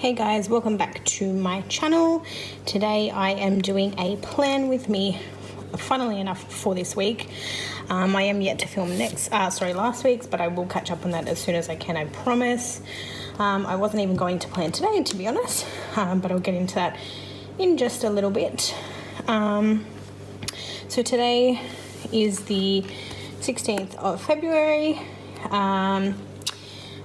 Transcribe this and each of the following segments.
Hey guys, welcome back to my channel. Today I am doing a plan with me, funnily enough, for this week. I am yet to film last week's, but I will catch up on that as soon as I can, I promise. I wasn't even going to plan today, to be honest, but I'll get into that in just a little bit. So today is the 16th of February.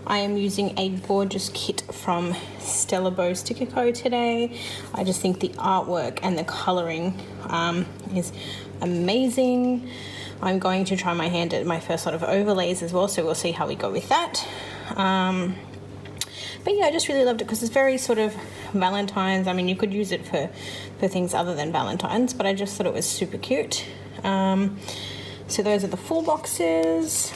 I am using a gorgeous kit from Stella Bow Sticker Co today. I just think the artwork and the colouring is amazing. I'm going to try my hand at my first lot of overlays as well, so we'll see how we go with that. But yeah, I just really loved it because it's very sort of Valentine's. I mean, you could use it for things other than Valentine's, but I just thought it was super cute. So those are the 4 boxes.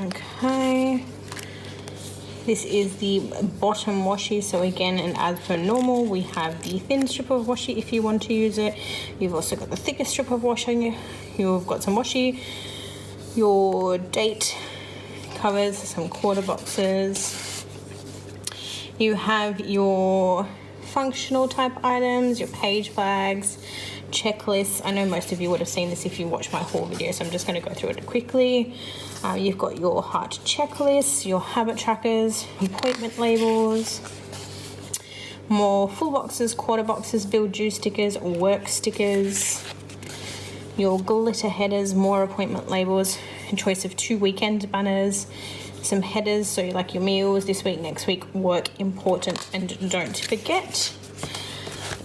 Okay, this is the bottom washi. So again, and as per normal, we have the thin strip of washi if you want to use it. You've also got the thicker strip of washi. You've got some washi, your date covers, some quarter boxes. You have your functional type items, your page flags, checklists. I know most of you would have seen this if you watched my haul video, so I'm just going to go through it quickly. You've got your heart checklists, your habit trackers, appointment labels, more full boxes, quarter boxes, build you stickers, work stickers, your glitter headers, more appointment labels, a choice of 2 weekend banners, some headers, so like your meals, this week, next week, work, important, and don't forget.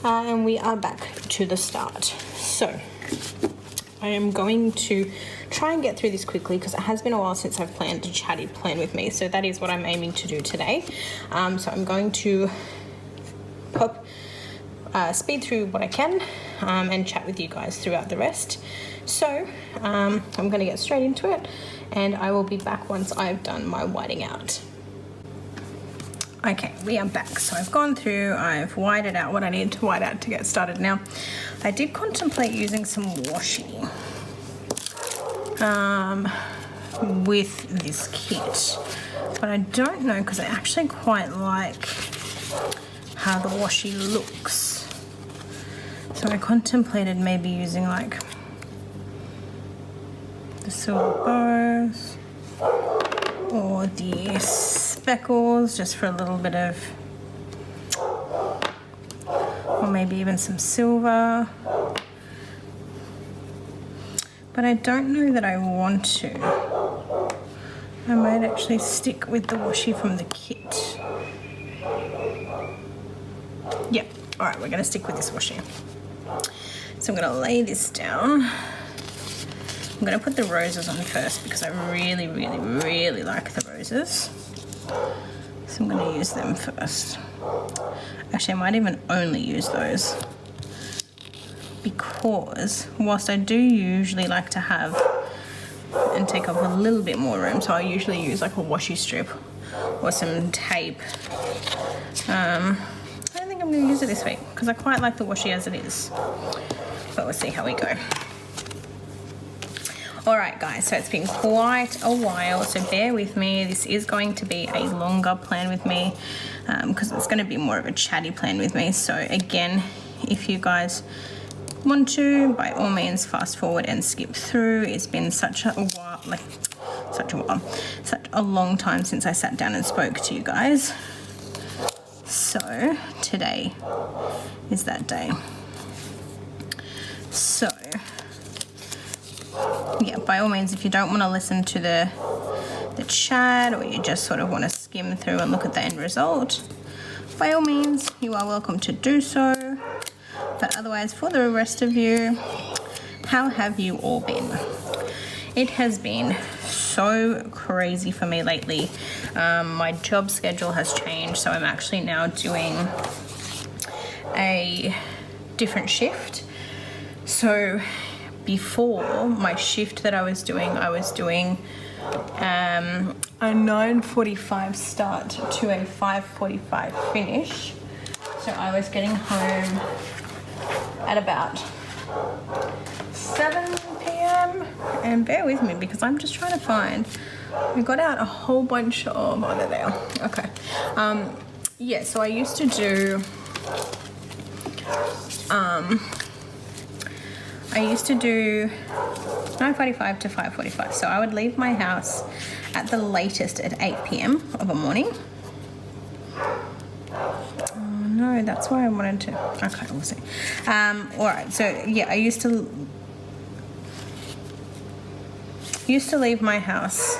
And we are back to the start. So I am going to try and get through this quickly because it has been a while since I've planned a chatty plan with me. So that is what I'm aiming to do today. So I'm going to speed through what I can and chat with you guys throughout the rest. So I'm going to get straight into it, and I will be back once I've done my whiting out. Okay, we are back. So I've gone through, I've whited out what I need to white out to get started. Now, I did contemplate using some washi with this kit, but I don't know because I actually quite like how the washi looks. So I contemplated maybe using like the silver bows or the speckles, just for a little bit of, or maybe even some silver. But I don't know that I want to. I might actually stick with the washi from the kit. Yep, all right, we're gonna stick with this washi. So I'm gonna lay this down. I'm going to put the roses on first because I really, really, really like the roses. So I'm going to use them first. Actually, I might even only use those because whilst I do usually like to have and take up a little bit more room, so I usually use like a washi strip or some tape. I don't think I'm going to use it this week because I quite like the washi as it is. But we'll see how we go. Alright guys, so it's been quite a while, so bear with me. This is going to be a longer plan with me because it's going to be more of a chatty plan with me. So again, if you guys want to, by all means fast forward and skip through. It's been such a long time since I sat down and spoke to you guys. So today is that day. So yeah, by all means, if you don't want to listen to the chat, or you just sort of want to skim through and look at the end result, by all means, you are welcome to do so. But otherwise, for the rest of you, how have you all been? It has been so crazy for me lately. My job schedule has changed, so I'm actually now doing a different shift. So before my shift that I was doing a 9:45 start to a 5:45 finish. So I was getting home at about 7 p.m. and bear with me because I'm just trying to find We got out a whole bunch of, oh, there they are. Okay. Yeah, so I used to do, I used to do 9:45 to 5:45. So I would leave my house at the latest at 8 p.m. of a morning. Oh no, that's why I wanted to, okay, we'll see. All right, so yeah, I used to leave my house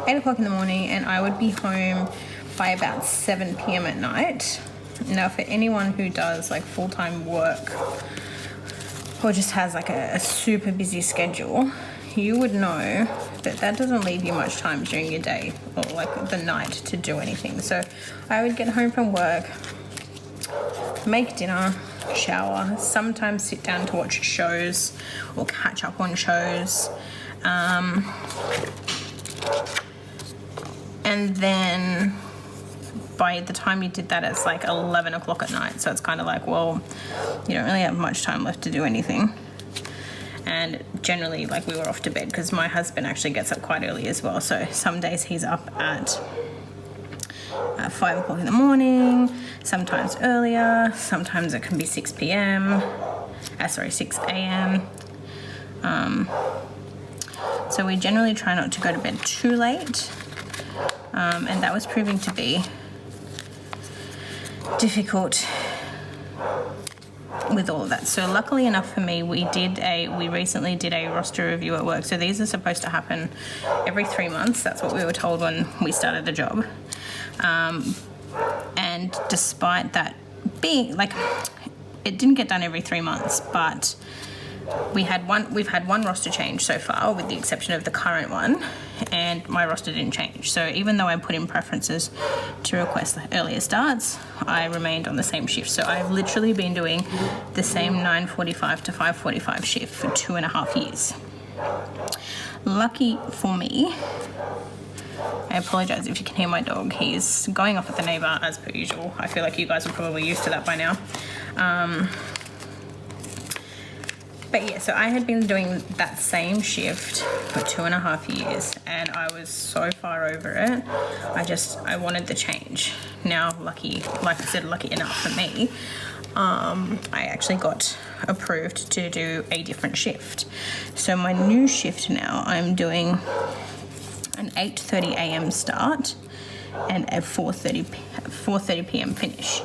8 o'clock in the morning, and I would be home by about 7 p.m. at night. Now, for anyone who does like full-time work or just has like a super busy schedule, you would know that that doesn't leave you much time during your day or like the night to do anything. So I would get home from work, make dinner, shower, sometimes sit down to watch shows or catch up on shows. And then by the time you did that, it's like 11 o'clock at night. So it's kind of like, well, you don't really have much time left to do anything. And generally, like, we were off to bed because my husband actually gets up quite early as well. So some days he's up at 5 o'clock in the morning, sometimes earlier, sometimes it can be 6 p.m. 6 a.m. So we generally try not to go to bed too late. And that was proving to be difficult with all of that. So luckily enough for me, we recently did a roster review at work. So these are supposed to happen every 3 months. That's what we were told when we started the job. And despite that being like, it didn't get done every 3 months, but we've had one roster change so far, with the exception of the current one, and my roster didn't change. So even though I put in preferences to request the earlier starts, I remained on the same shift. So I've literally been doing the same 9:45 to 5:45 shift for 2.5 years. Lucky for me, I apologize if you can hear my dog. He's going off at the neighbour as per usual. I feel like you guys are probably used to that by now. But yeah, so I had been doing that same shift for 2.5 years, and I was so far over it. I wanted the change. Now, like I said, lucky enough for me, I actually got approved to do a different shift. So my new shift now, I'm doing an 8:30 a.m. start and a 4:30 p.m. finish,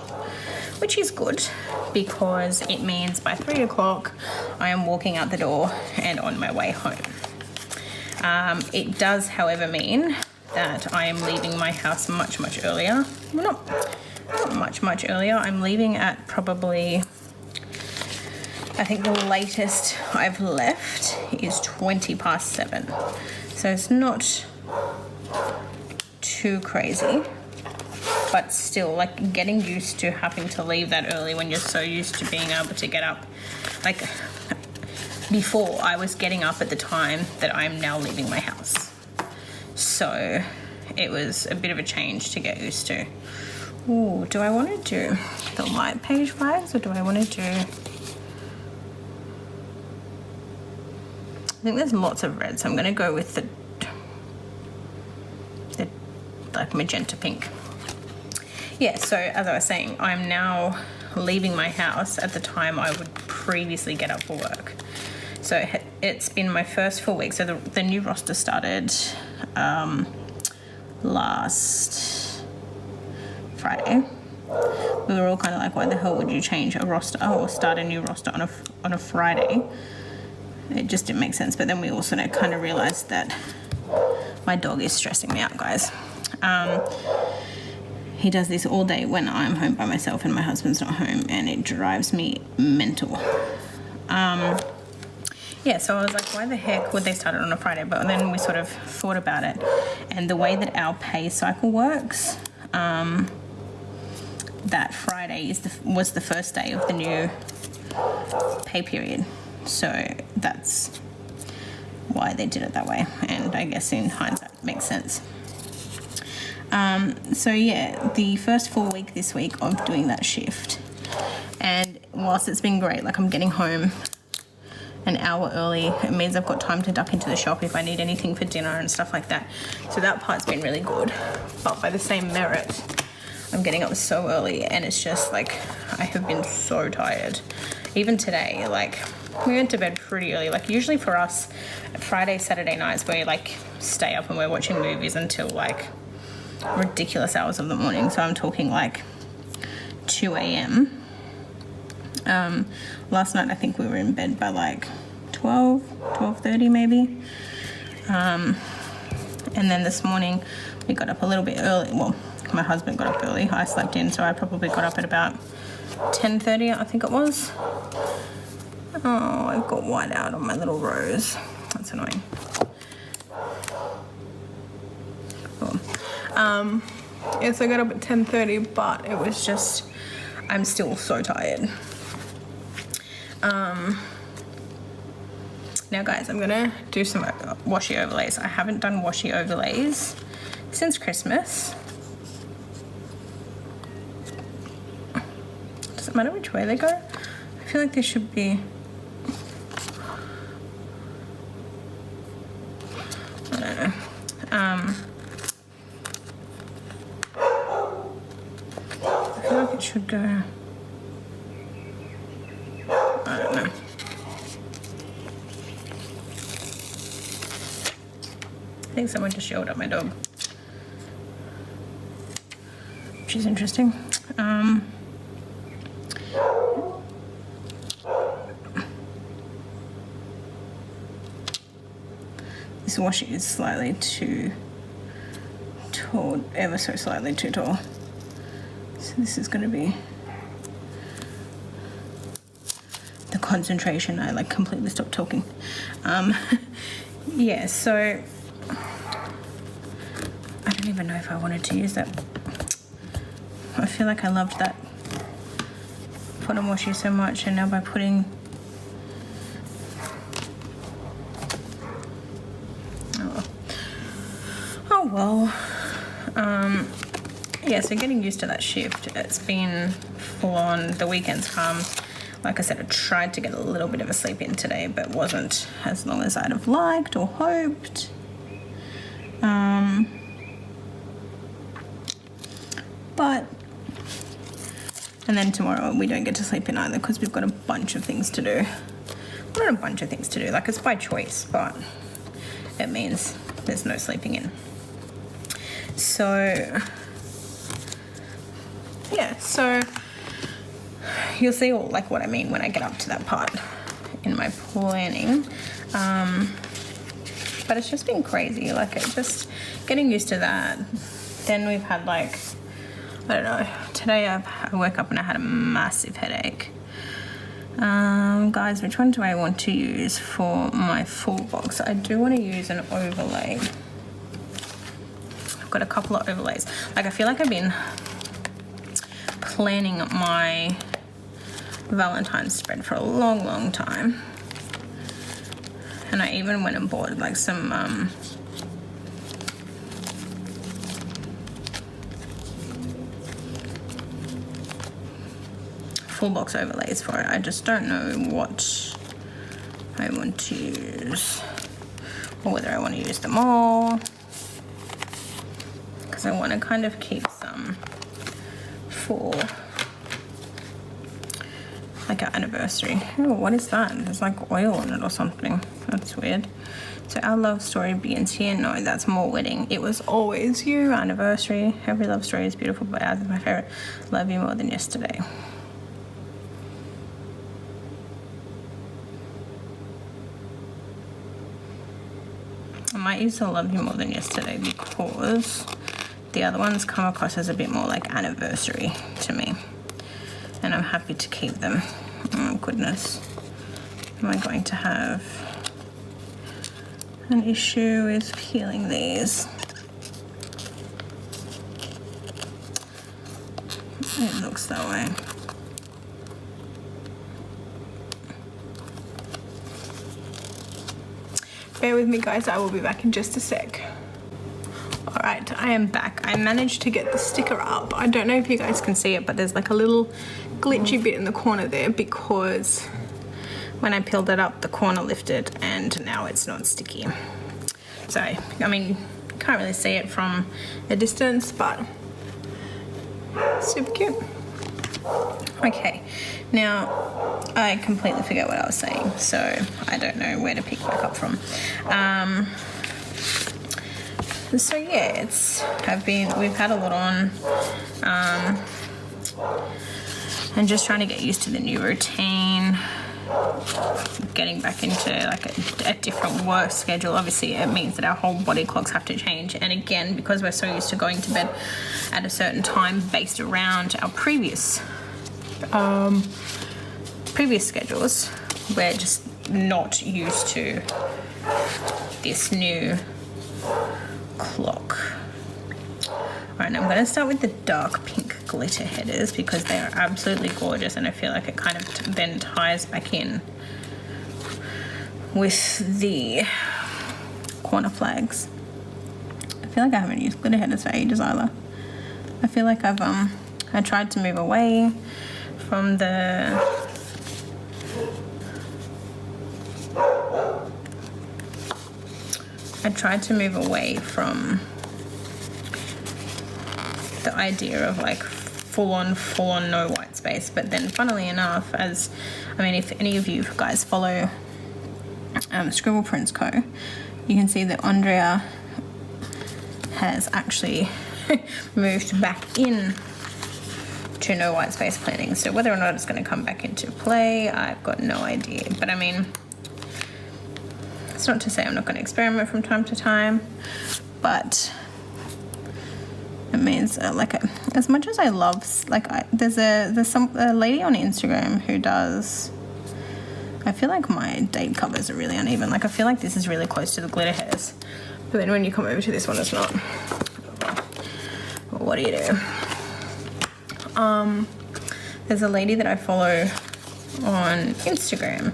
which is good because it means by 3 o'clock I am walking out the door and on my way home. It does, however, mean that I am leaving my house much earlier. Well, not much earlier. I'm leaving at probably, I think the latest I've left is 7:20. So it's not too crazy, but still, like, getting used to having to leave that early when you're so used to being able to get up. Like, before, I was getting up at the time that I'm now leaving my house. So it was a bit of a change to get used to. Ooh, do I want to do the light page flags, or do I want to do... I think there's lots of red, so I'm going to go with the like magenta pink. Yeah, so as I was saying, I'm now leaving my house at the time I would previously get up for work. So it's been my first full week. So the new roster started last Friday. We were all kind of like, why the hell would you change a roster or start a new roster on a Friday? It just didn't make sense. But then we also kind of realized that my dog is stressing me out, guys. He does this all day when I'm home by myself and my husband's not home, and it drives me mental. Yeah, so I was like, why the heck would they start it on a Friday? But then we sort of thought about it, and the way that our pay cycle works, that Friday was the first day of the new pay period. So that's why they did it that way, and I guess in hindsight it makes sense. So yeah, the first full week this week of doing that shift, and whilst it's been great, like I'm getting home an hour early. It means I've got time to duck into the shop if I need anything for dinner and stuff like that. So that part's been really good. But by the same merit, I'm getting up so early and it's just like I have been so tired. Even today, like we went to bed pretty early. Like usually for us, Friday, Saturday nights, we like stay up and we're watching movies until like ridiculous hours of the morning. So I'm talking like 2 a.m. Last night I think we were in bed by like 12:30 maybe. And then this morning we got up a little bit early. Well, my husband got up early. I slept in, so I probably got up at about 10:30, I think it was. Oh, I've got white out on my little rose. That's annoying. Cool. Yes, I got up at 10:30, but it was just, I'm still so tired. Now guys, I'm gonna do some washi overlays. I haven't done washi overlays since Christmas. Does it matter which way they go? I feel like they should be, I don't know. I feel like it should go, I don't know. I think someone just yelled at my dog, which is interesting. This washi is slightly too tall, ever so slightly too tall. So this is going to be the concentration. I like completely stopped talking. Yeah, so I don't even know if I wanted to use that. I feel like I loved that bottom washi so much, and now by putting oh well. Yeah, so getting used to that shift, it's been full on. The weekends come. Like I said, I tried to get a little bit of a sleep in today, but wasn't as long as I'd have liked or hoped. But, and then tomorrow we don't get to sleep in either because we've got a bunch of things to do. Well, not a bunch of things to do, like it's by choice, but it means there's no sleeping in. So, yeah, so you'll see all like what I mean when I get up to that part in my planning. But it's just been crazy, like it just getting used to that. Then we've had like, I don't know, today I woke up and I had a massive headache. Guys, which one do I want to use for my full box? I do want to use an overlay. I've got a couple of overlays. Like I feel like I've been planning my Valentine spread for a long time, and I even went and bought like some full box overlays for it. I just don't know what I want to use or whether I want to use them all, because I want to kind of keep some for like our anniversary. Oh, what is that? There's like oil on it or something. That's weird. So our love story begins here. No, that's more wedding. It was always you. Anniversary. Every love story is beautiful, but ours is my favorite. Love you more than yesterday. I might use the love you more than yesterday because the other ones come across as a bit more like anniversary to me, and I'm happy to keep them. Oh goodness, am I going to have an issue with peeling these? It looks that way. Bear with me guys, I will be back in just a sec. Alright, I am back. I managed to get the sticker up. I don't know if you guys can see it, but there's like a little glitchy bit in the corner there because when I peeled it up, the corner lifted and now it's not sticky. So, I mean, you can't really see it from a distance, but super cute. Okay, now I completely forget what I was saying, so I don't know where to pick back up from. So yeah, we've had a lot on, and just trying to get used to the new routine, getting back into like a different work schedule. Obviously it means that our whole body clocks have to change, and again, because we're so used to going to bed at a certain time based around our previous schedules, we're just not used to this new clock. Alright, now I'm going to start with the dark pink glitter headers because they are absolutely gorgeous, and I feel like it kind of then ties back in with the corner flags. I feel like I haven't used glitter headers for ages either. I feel like I tried to move away from the the idea of like full on no white space, but then funnily enough, if any of you guys follow Scribble Prints Co, you can see that Andrea has actually moved back in to no white space planning. So whether or not it's going to come back into play, I've got no idea, but I mean, it's not to say I'm not going to experiment from time to time, but it means as much as I love, there's a lady on Instagram who does, I feel like my date covers are really uneven. Like I feel like this is really close to the glitter headers, but then when you come over to this one, it's not. What do you do? There's a lady that I follow on Instagram,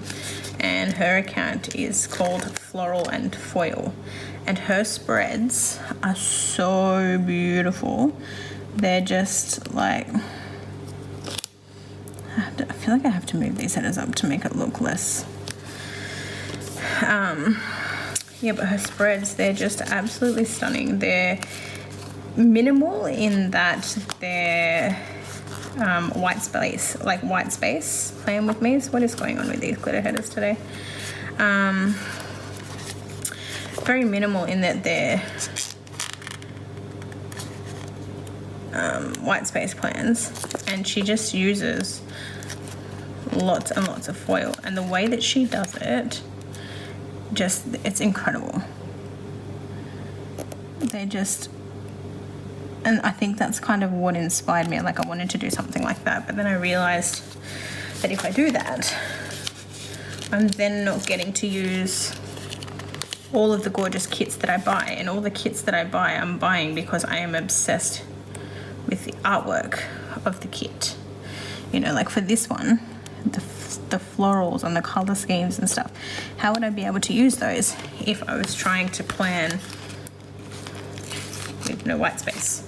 and her account is called Floral and Foil, and her spreads are so beautiful. They're just like, I feel like I have to move these headers up to make it look less. Yeah, but her spreads, they're just absolutely stunning. They're minimal in that they're white space playing with me. So what is going on with these glitter headers today? Very minimal in that they're white space plans, and she just uses lots and lots of foil, and the way that she does it, it's incredible. And I think that's kind of what inspired me. Like I wanted to do something like that, but then I realized that if I do that, I'm then not getting to use all of the gorgeous kits that I buy, and all the kits that I buy, I'm buying because I am obsessed with the artwork of the kit. You know, like for this one, the florals and the color schemes and stuff, how would I be able to use those if I was trying to plan with no white space?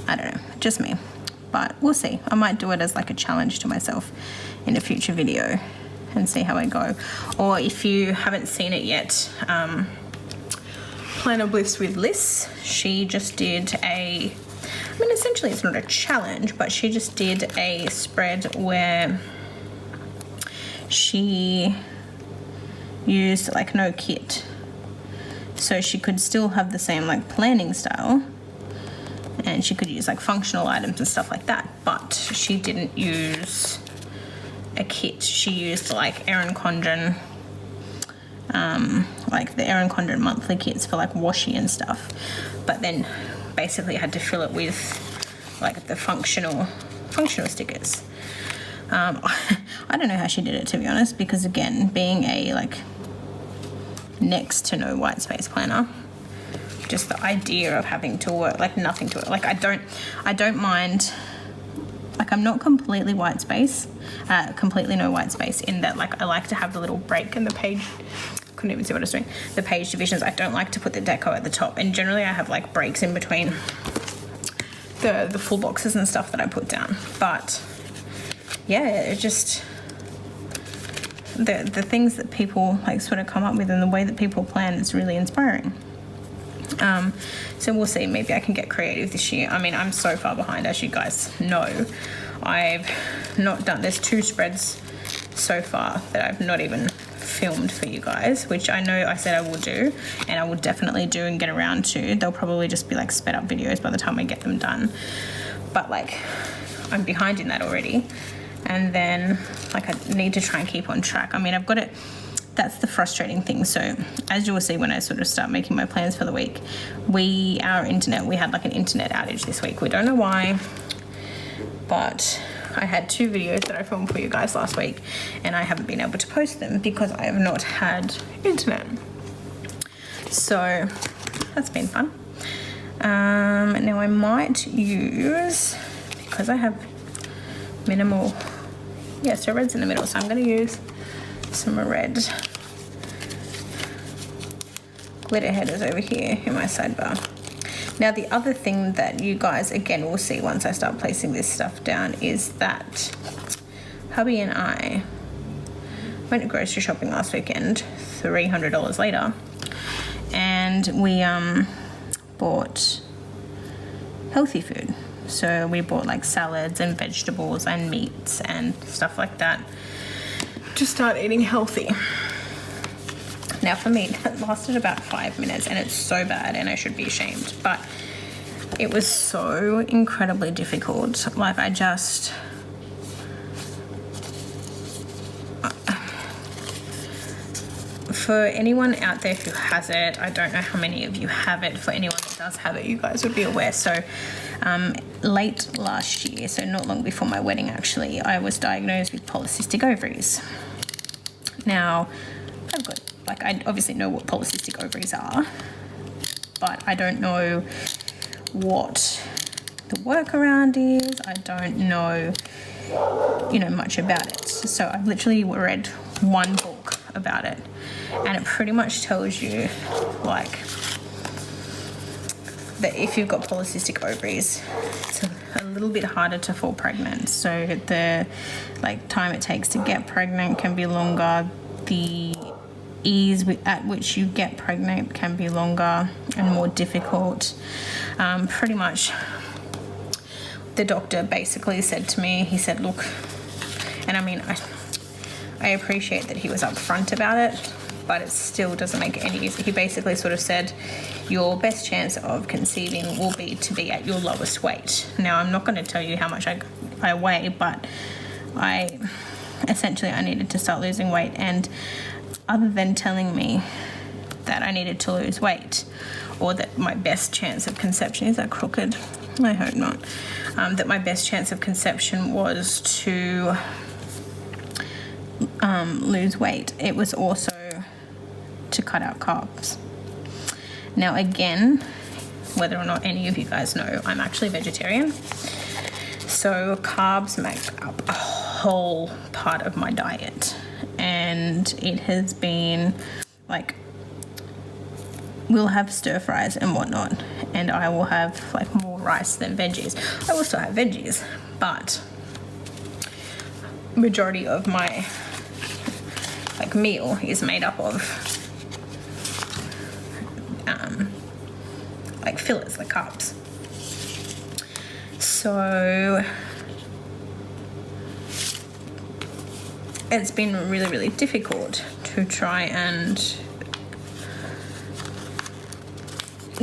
I don't know, just me, but we'll see. I might do it as like a challenge to myself in a future video and see how I go. Or if you haven't seen it yet, Planner Bliss with Liz, she just did essentially it's not a challenge, but she just did a spread where she used like no kit, so she could still have the same like planning style, and she could use like functional items and stuff like that, but she didn't use a kit. She used like Erin Condren, like the Erin Condren monthly kits for like washi and stuff, but then basically had to fill it with like the functional stickers. I don't know how she did it, to be honest, because again, being a like next to no white space planner, just the idea of having to work like nothing to it, like I don't mind, like I'm not completely white space, completely no white space, in that like I like to have the little break in the page. Couldn't even see what I was doing. The page divisions, I don't like to put the deco at the top, and generally I have like breaks in between the full boxes and stuff that I put down. But yeah, it just the things that people like sort of come up with and the way that people plan is really inspiring. So we'll see, maybe I can get creative this year. I mean, I'm so far behind, as you guys know. I've not done, there's 2 spreads so far that I've not even filmed for you guys, which I know I said I will do, and I will definitely do and get around to. They'll probably just be like sped up videos by the time I get them done, but like I'm behind in that already. And then like I need to try and keep on track. I mean, I've got it. That's the frustrating thing. So as you will see when I sort of start making my plans for the week, we had like an internet outage this week. We don't know why, but I had 2 videos that I filmed for you guys last week, and I haven't been able to post them because I have not had internet. So that's been fun. Now I might use, because I have minimal, yeah, so red's in the middle, so I'm going to use some red glitter headers over here in my sidebar. Now the other thing that you guys again will see once I start placing this stuff down is that hubby and I went grocery shopping last weekend, $300 later, and we bought healthy food. So we bought like salads and vegetables and meats and stuff like that to start eating healthy. Now for me, that lasted about 5 minutes, and it's so bad and I should be ashamed, but it was so incredibly difficult. Like for anyone out there who has it, I don't know how many of you have it. For anyone that does have it, you guys would be aware. So late last year, so not long before my wedding actually, I was diagnosed with polycystic ovaries. Now I obviously know what polycystic ovaries are, but I don't know what the workaround is. I don't know, much about it. So I've literally read one book about it, and it pretty much tells you like that if you've got polycystic ovaries, it's a little bit harder to fall pregnant. So the time it takes to get pregnant can be longer. The ease at which you get pregnant can be longer and more difficult. Pretty much the doctor basically said to me, he said, look, and I mean, I appreciate that he was upfront about it, but it still doesn't make it any easier. He basically sort of said, your best chance of conceiving will be to be at your lowest weight. Now, I'm not going to tell you how much I weigh, but I needed to start losing weight, and other than telling me that I needed to lose weight, or that my best chance of conception, is that crooked? I hope not. That my best chance of conception was to lose weight. It was also to cut out carbs. Now again, whether or not any of you guys know, I'm actually vegetarian. So carbs make up a whole part of my diet. And it has been like, we'll have stir fries and whatnot, and I will have like more rice than veggies. I will still have veggies, but majority of my like meal is made up of like fillers, like carbs. So it's been really, really difficult to try and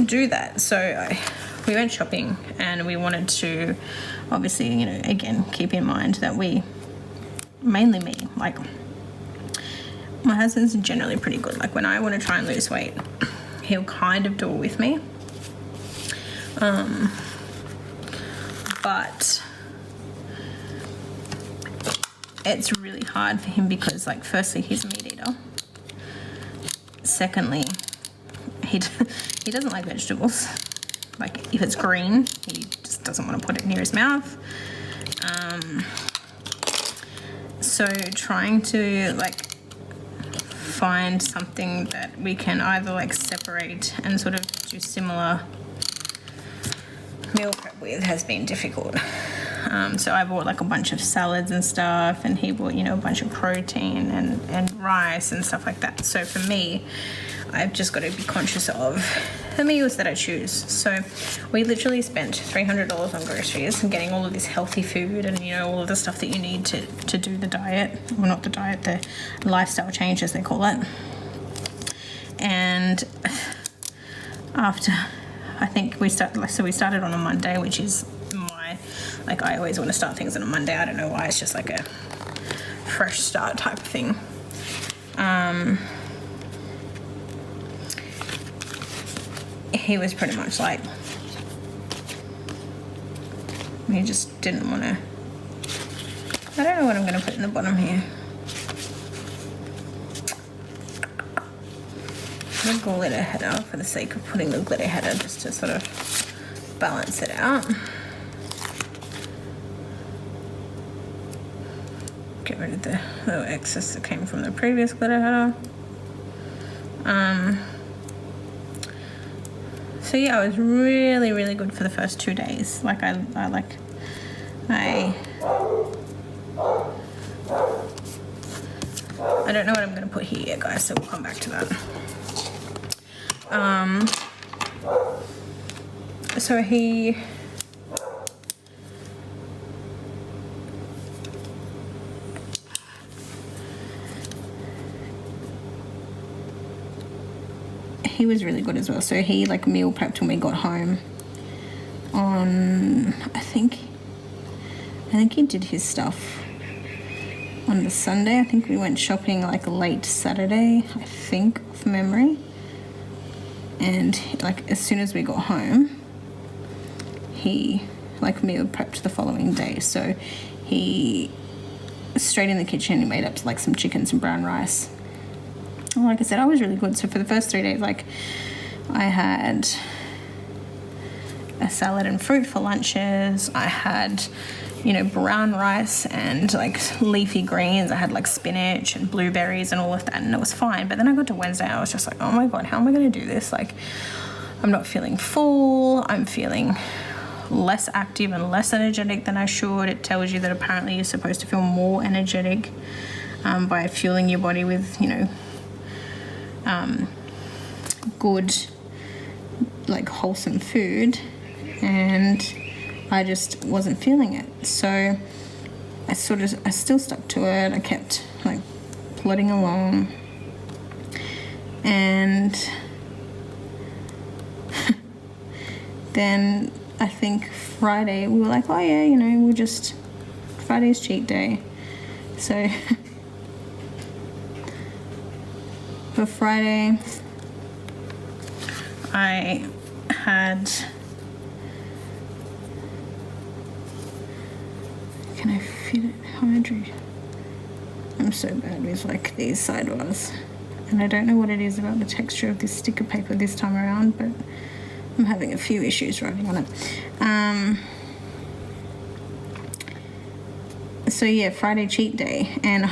do that. So we went shopping, and we wanted to obviously, again, keep in mind that mainly me, like my husband's generally pretty good. Like when I want to try and lose weight, he'll kind of do it with me. But it's really hard for him because, like, firstly, he's a meat eater. Secondly, he doesn't like vegetables. Like, if it's green, he just doesn't want to put it near his mouth. So trying to, like, find something that we can either, like, separate and sort of do similar meal prep with has been difficult. So I bought like a bunch of salads and stuff, and he bought, you know, a bunch of protein and rice and stuff like that. So for me, I've just got to be conscious of the meals that I choose. So we literally spent $300 on groceries and getting all of this healthy food and, you know, all of the stuff that you need to do the diet, well, not the diet, the lifestyle change as they call it. And after, I think we started on a Monday, which is like I always want to start things on a Monday. I don't know why. It's just like a fresh start type of thing. He was pretty much like, he just didn't want to. I don't know what I'm going to put in the bottom here. The glitter header, for the sake of putting the glitter header, just to sort of balance it out. Get rid of the little excess that came from the previous glitter header. So yeah, it was really, really good for the first 2 days. Like I don't know what I'm gonna put here yet, guys, so we'll come back to that. So he was really good as well. So he like meal prepped when we got home on, I think he did his stuff on the Sunday. I think we went shopping like late Saturday, I think, from memory. And like as soon as we got home, he like meal prepped the following day. So he straight in the kitchen, he made up like some chicken, some brown rice. Like I said, I was really good. So for the first 3 days, like I had a salad and fruit for lunches. I had, you know, brown rice and like leafy greens. I had like spinach and blueberries and all of that, and it was fine. But then I got to Wednesday, I was just like, oh my God, how am I going to do this? Like, I'm not feeling full. I'm feeling less active and less energetic than I should. It tells you that apparently you're supposed to feel more energetic by fueling your body with, you know, good, like wholesome food, and I just wasn't feeling it. So I still stuck to it. I kept like plodding along, and then I think Friday we were like, oh yeah, you know, Friday's cheat day. So for Friday, I had, can I fit it? Hydrate. I'm so bad with like these sidebars, and I don't know what it is about the texture of this sticker paper this time around, but I'm having a few issues writing on it. So yeah, Friday cheat day, and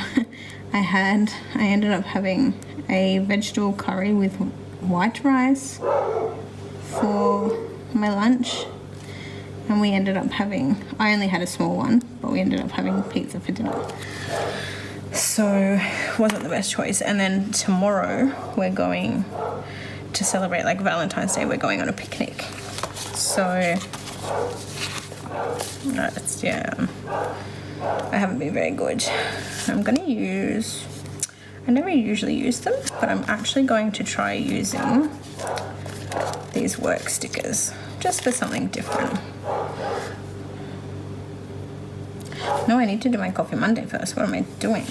I ended up having a vegetable curry with white rice for my lunch, and we ended up having, I only had a small one, but we ended up having pizza for dinner. So it wasn't the best choice. And then tomorrow we're going to celebrate like Valentine's Day. We're going on a picnic. So that's, yeah, I haven't been very good. I'm going to use, I never usually use them, but I'm actually going to try using these work stickers just for something different. No, I need to do my Coffee Monday first. What am I doing?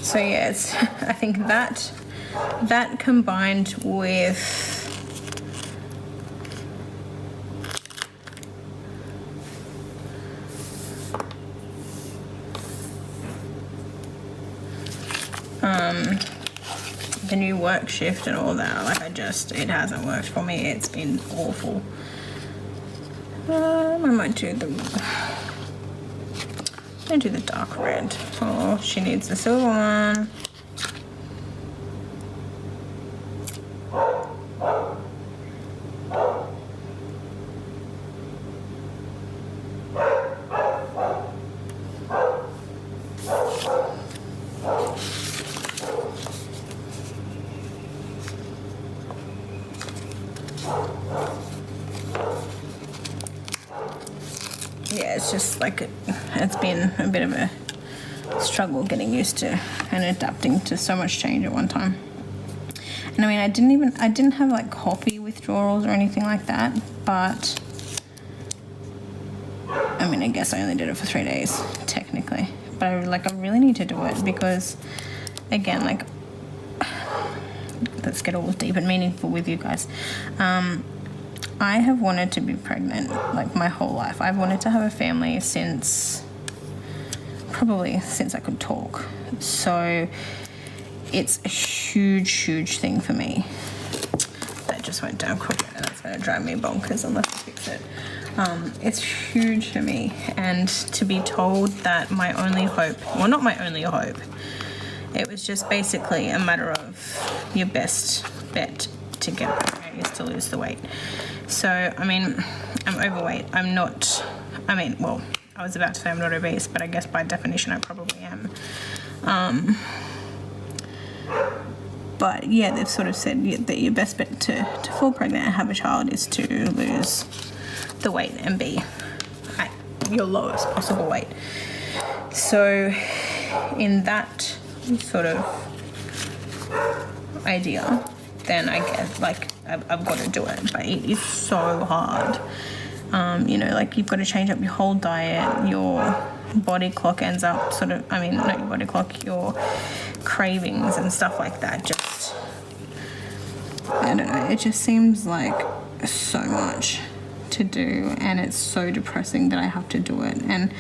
So yeah, it's, I think that combined with the new work shift and all that, like it hasn't worked for me. It's been awful. I might do the dark red. Oh, she needs the silver one. it's just like it's been a bit of a struggle getting used to and adapting to so much change at one time. And I mean, I didn't have like coffee withdrawals or anything like that, but I mean, I guess I only did it for 3 days technically, but I really need to do it because, again, like, let's get all deep and meaningful with you guys. I have wanted to be pregnant like my whole life. I've wanted to have a family probably since I could talk. So it's a huge thing for me. That just went down quicker and that's going to drive me bonkers unless I fix it. It's huge for me, and to be told that my only hope, well, not my only hope, it was just basically a matter of your best bet to get pregnant is to lose the weight. So, I mean, I'm overweight. Well, I was about to say I'm not obese, but I guess by definition I probably am. But yeah, they've sort of said that your best bet to fall pregnant and have a child is to lose the weight and be at your lowest possible weight. So in that sort of idea, then I guess like I've got to do it, but it is so hard. Like you've got to change up your whole diet. Your body clock ends up not your body clock, your cravings and stuff like that. Just, I don't know, it just seems like so much to do, and it's so depressing that I have to do it. And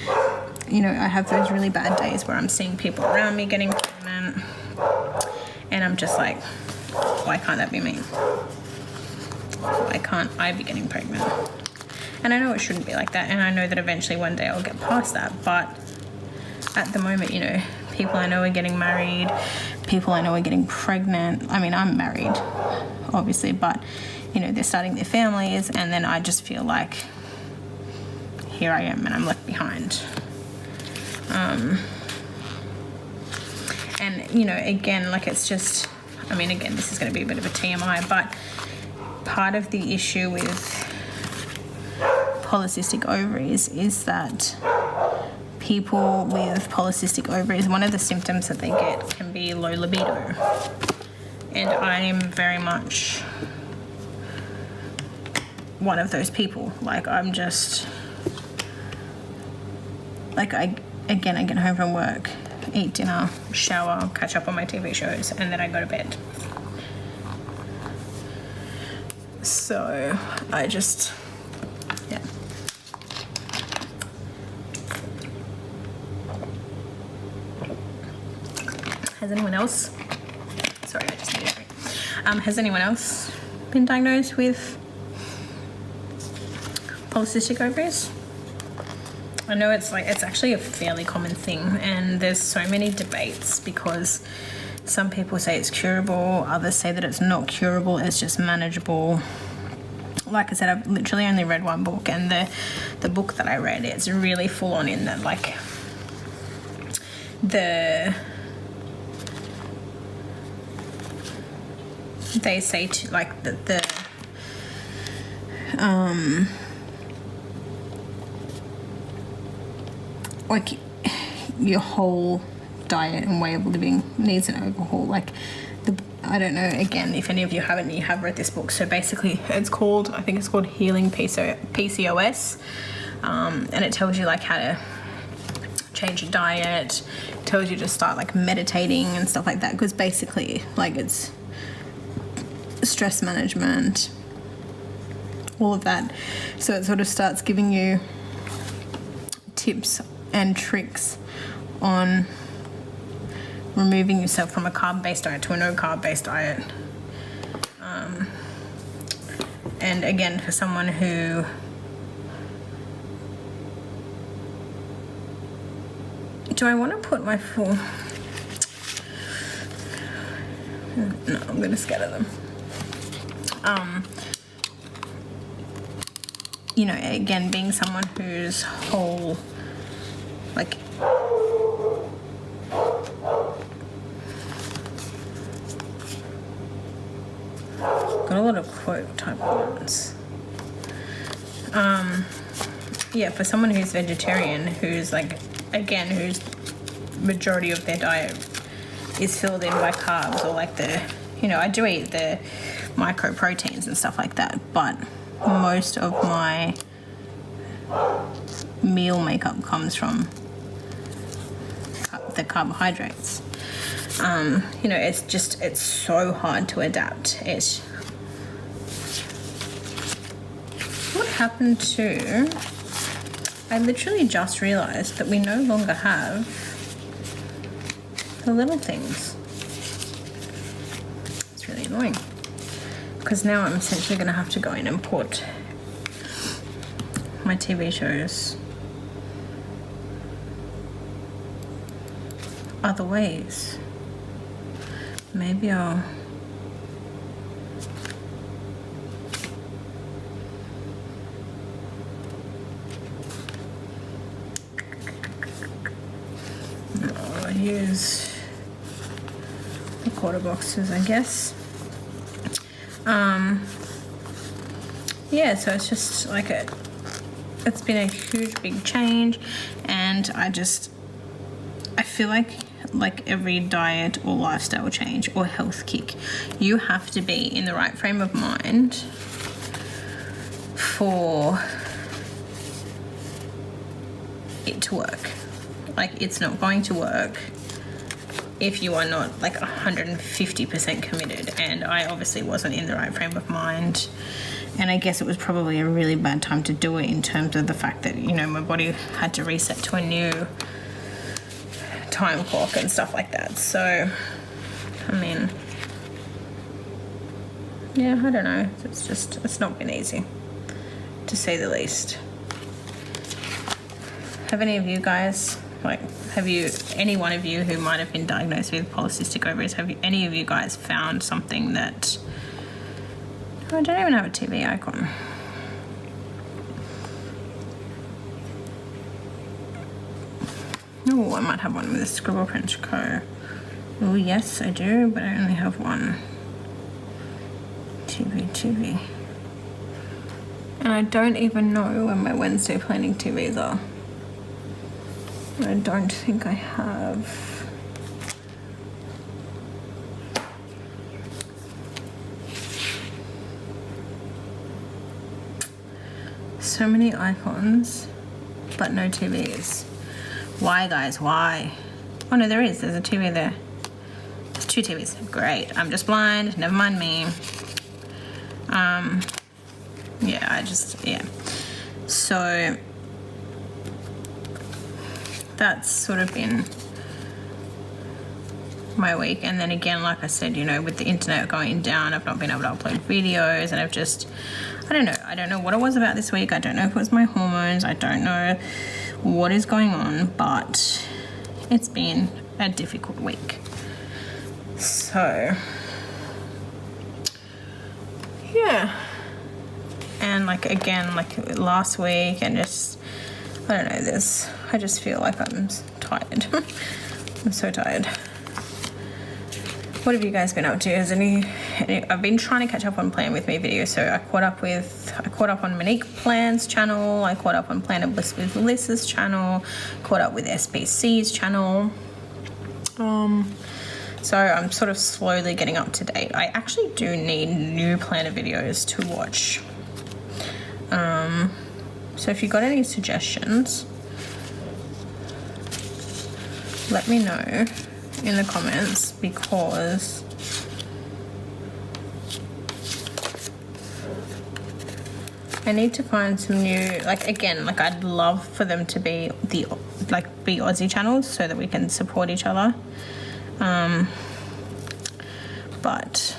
I have those really bad days where I'm seeing people around me getting pregnant and I'm just like, why can't that be me? Why can't I be getting pregnant? And I know it shouldn't be like that, and I know that eventually one day I'll get past that, but at the moment, people I know are getting married, people I know are getting pregnant. I mean, I'm married, obviously, but they're starting their families, and then I just feel like here I am and I'm left behind. And again, like, it's just, again, this is going to be a bit of a TMI, but part of the issue with polycystic ovaries is that people with polycystic ovaries, one of the symptoms that they get can be low libido, and I'm very much one of those people. Like, I'm just like, I get home from work, eat dinner, shower, catch up on my TV shows, and then I go to bed. So I just, yeah. Has anyone else, sorry, I just need a drink. Has anyone else been diagnosed with polycystic ovaries? I know it's actually a fairly common thing, and there's so many debates because some people say it's curable, others say that it's not curable, it's just manageable. Like I said, I've literally only read one book, and the book that I read, it's really full on in that, like, they say to, like, like, your whole diet and way of living needs an overhaul. Like, I don't know, again, if any of you haven't, you have read this book. So basically I think it's called Healing PCOS, and it tells you like how to change your diet, it tells you to start like meditating and stuff like that, because basically like it's stress management, all of that. So it sort of starts giving you tips and tricks on removing yourself from a carb-based diet to a no-carb-based diet. And again, for someone who do I want to put my full... No, I'm going to scatter them. Again, being someone whose whole, like, got a lot of quote type ones. yeah, for someone who's vegetarian, who's like, again, whose majority of their diet is filled in by carbs, or like the, you know, I do eat the micro proteins and stuff like that, but most of my meal makeup comes from the carbohydrates. You know, it's so hard to adapt. What happened to, I literally just realized that we no longer have the little things. It's really annoying, because now I'm essentially going to have to go in and put my TV shows other ways. Maybe I'll use the quarter boxes, I guess. Yeah, so it's just like it's been a huge big change, and I feel like every diet or lifestyle change or health kick, you have to be in the right frame of mind for it to work. Like, it's not going to work if you are not like 150% committed, and I obviously wasn't in the right frame of mind, and I guess it was probably a really bad time to do it in terms of the fact that, you know, my body had to reset to a new time clock and stuff like that. So I mean, yeah, I don't know, it's not been easy, to say the least. Have any of you guys, like, any one of you who might have been diagnosed with polycystic ovaries, have any of you guys found something that, oh, I don't even have a TV icon. Oh, I might have one with a Scribble Print Co. Oh, yes, I do, but I only have one. TV. And I don't even know when my Wednesday planning TVs are. I don't think I have. So many icons, but no TVs. Why, guys? Why? Oh no, there's a TV there. There's 2 TVs. Great. I'm just blind. Never mind me. Yeah. So that's sort of been my week. And then again, like I said, you know, with the internet going down, I've not been able to upload videos, and I don't know what it was about this week. I don't know if it was my hormones. I don't know what is going on, but it's been a difficult week. So yeah, and like again, like last week, and just I don't know, I just feel like I'm tired. I'm so tired. What have you guys been up to? I've been trying to catch up on Plan With Me videos. So I caught up on Monique Plan's channel. I caught up on Plan and Bliss with Melissa's channel. Caught up with SBC's channel. So I'm sort of slowly getting up to date. I actually do need new planner videos to watch. So if you've got any suggestions, let me know in the comments, because I need to find some new, I'd love for them to be be Aussie channels so that we can support each other. But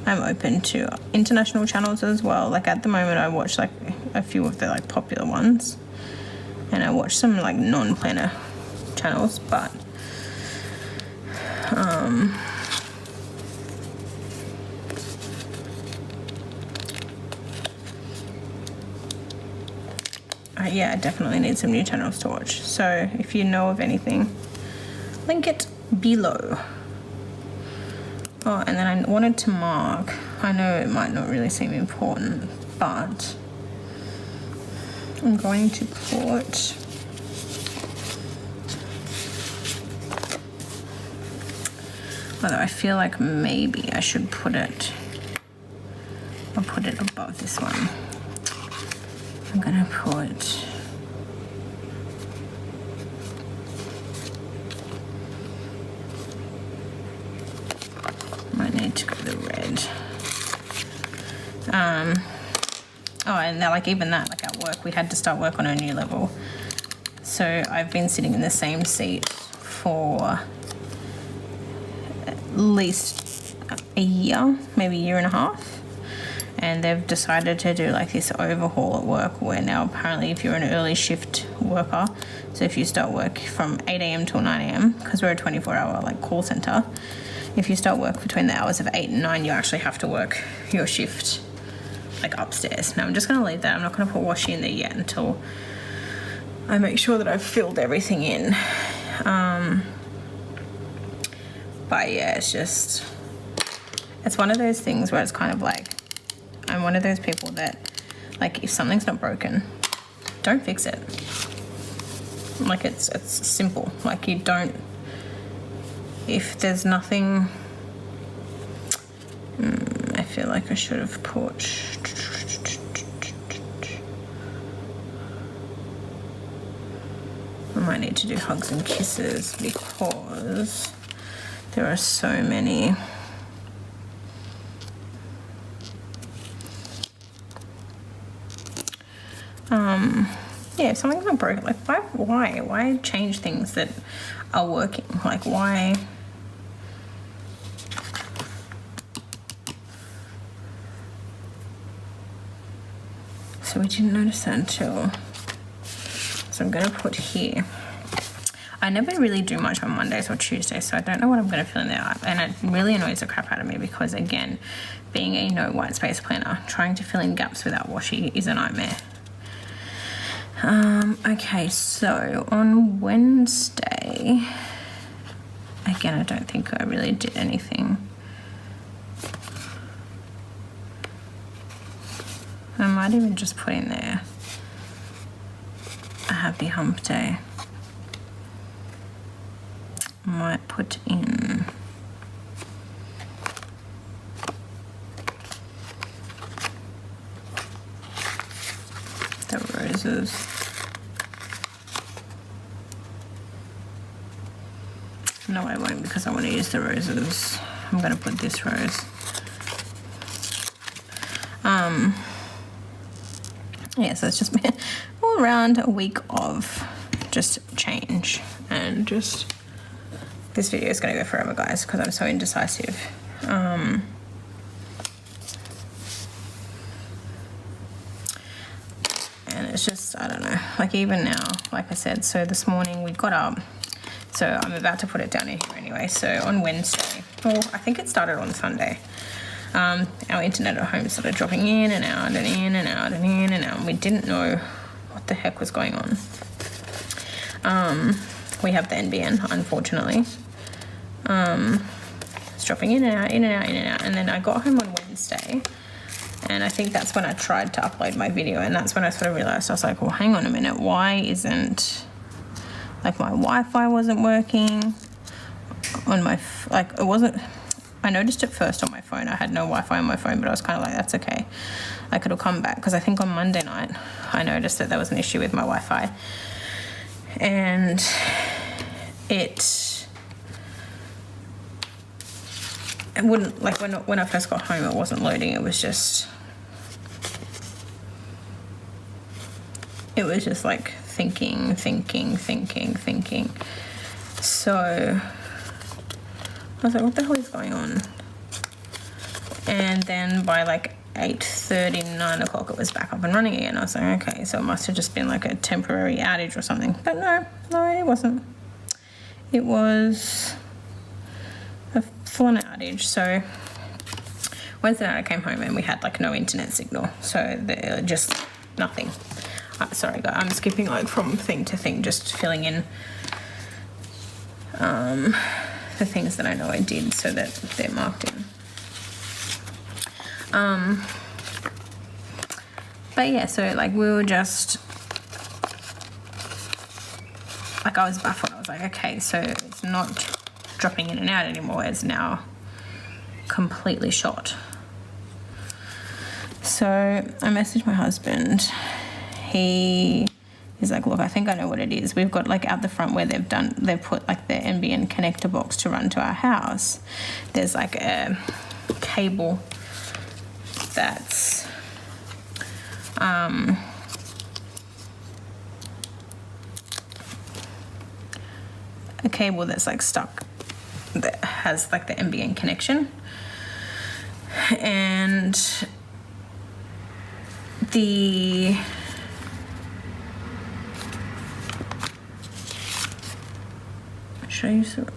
I'm open to international channels as well. Like at the moment I watch like a few of the like popular ones, and I watch some like non-planner channels, but I definitely need some new channels to watch. So if you know of anything, link it below. Oh, and then I wanted to mark, I know it might not really seem important, but I'm going to put although I feel like maybe I should put it, I'll put it above this one. I'm gonna put might need to go the red. Oh, and like even that, like at work, we had to start work on a new level. So I've been sitting in the same seat for at least a year, maybe a year and a half. And they've decided to do like this overhaul at work where now apparently if you're an early shift worker, so if you start work from 8 a.m. till 9 a.m, because we're a 24-hour like call center, if you start work between the hours of 8 and 9, you actually have to work your shift like upstairs. Now I'm just going to leave that. I'm not going to put washi in there yet until I make sure that I've filled everything in. But yeah, it's one of those things where it's kind of like, I'm one of those people that, like, if something's not broken, don't fix it. Like, it's simple. Like, you don't, if there's nothing, I feel like I should have put, I might need to do hugs and kisses because there are so many. Yeah, if something's not broken, like why change things that are working? Like why? So we didn't notice that until, so I'm gonna put here. I never really do much on Mondays or Tuesdays, so I don't know what I'm gonna fill in there. And it really annoys the crap out of me because again, being a no white space planner, trying to fill in gaps without washi is a nightmare. Okay, so on Wednesday, again, I don't think I really did anything. I might even just put in there a happy hump day. I might put in the roses. No, I won't because I want to use the roses. I'm going to put this rose. Yeah, so it's just been all around a week of just change and just, this video is going to go forever, guys, because I'm so indecisive. And it's just, I don't know, like even now, like I said, so this morning we got up. So I'm about to put it down in here anyway. So on Wednesday, well, I think it started on Sunday. Our internet at home started dropping in and out and in and out and in and out. And we didn't know what the heck was going on. We have the NBN, unfortunately. It's dropping in and out, in and out, in and out. And then I got home on Wednesday. And I think that's when I tried to upload my video. And that's when I sort of realized, I was like, well, hang on a minute. Why isn't... like my Wi-Fi wasn't working on my, like it wasn't, I noticed it first on my phone. I had no Wi-Fi on my phone, but I was kind of like, that's okay. Like it'll come back. Because I think on Monday night, I noticed that there was an issue with my Wi-Fi. And it wouldn't, like when I first got home, it wasn't loading. It was just like thinking. So I was like, what the hell is going on? And then by like 8:30, 9 o'clock, it was back up and running again. I was like, okay, so it must have just been like a temporary outage or something. But no, it wasn't. It was a full-on outage. So Wednesday night I came home and we had like no internet signal. So just nothing. Sorry, guys, I'm skipping like from thing to thing, just filling in the things that I know I did so that they're marked in. But yeah, so like we were just like I was baffled. I was like, okay, so it's not dropping in and out anymore, it's now completely shot. So I messaged my husband. He's like, look, I think I know what it is. We've got like out the front where they've put like the NBN connector box to run to our house. There's like a cable that's a cable that's like stuck that has like the NBN connection, and the should I use it?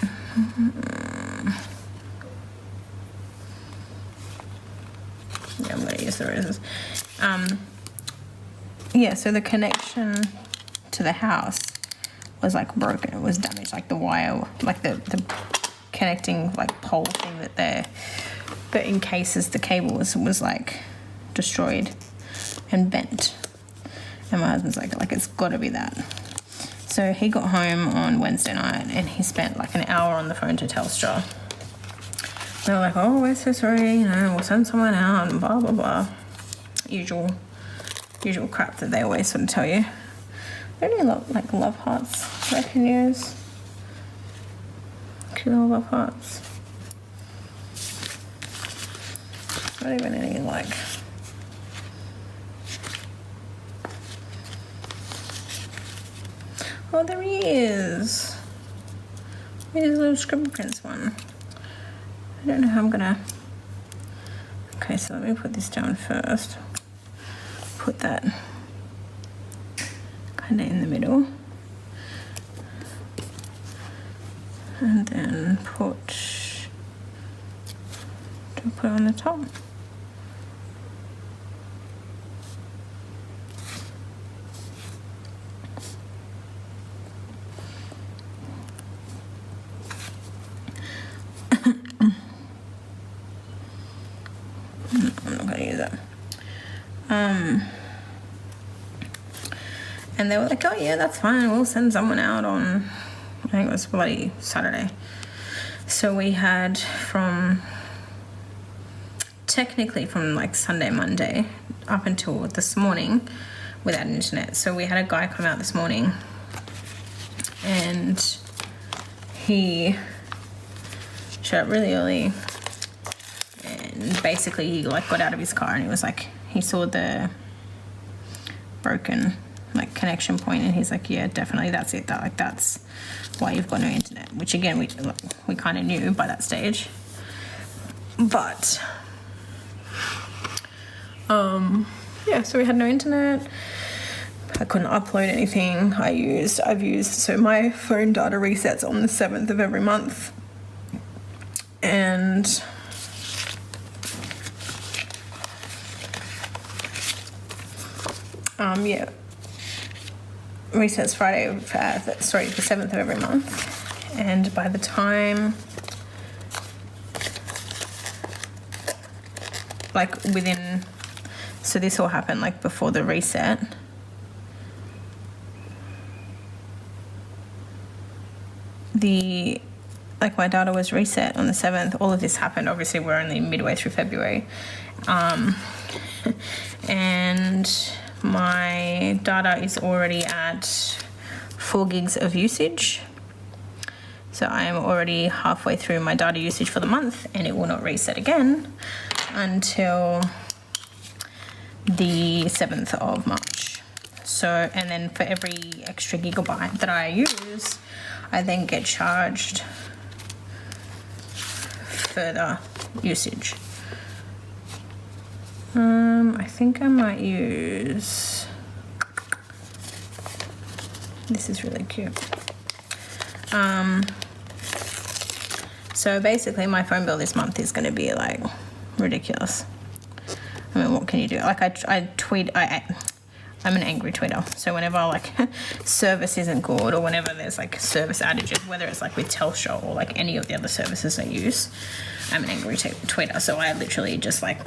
Yeah, I'm gonna use the razors. Yeah, so the connection to the house was like broken. It was damaged, like the wire, like the connecting like pole thing that encases the cable was like destroyed and bent. And my husband's like it's got to be that. So he got home on Wednesday night and he spent like an hour on the phone to Telstra. They were like, oh, we're so sorry, we'll send someone out and blah blah blah. Usual crap that they always sort of tell you. Really love hearts I can use. Cute little love hearts. Not even any like. Oh, there he is. Here's a little Scribble Prince one. I don't know how I'm gonna. Okay, so let me put this down first. Put that kind of in the middle, and then put it on the top. I'm not gonna use it. And they were like, oh yeah, that's fine, we'll send someone out on, I think it was bloody Saturday. So we had technically from like Sunday, Monday up until this morning without internet. So we had a guy come out this morning and he showed up really early, and basically he like got out of his car and he was like, he saw the broken like connection point and he's like, yeah, definitely that's it, that's why you've got no internet, which again we kind of knew by that stage. But yeah, so we had no internet. I couldn't upload anything. I've used so my phone data resets on the 7th of every month, and yeah, resets Friday, the 7th of every month. And by the time, like within, so this all happened like before the reset. Like my data was reset on the 7th. All of this happened, obviously we're only midway through February. And my data is already at 4 gigs of usage. So I am already halfway through my data usage for the month, and it will not reset again until the 7th of March. So, and then for every extra gigabyte that I use, I then get charged further usage. I think I might use, this is really cute. So basically my phone bill this month is going to be like ridiculous. I mean, what can you do? Like I tweet, I'm an angry tweeter. So whenever like service isn't good, or whenever there's like service outages, whether it's like with Telstra or like any of the other services I use, I'm an angry tweeter. So I literally just like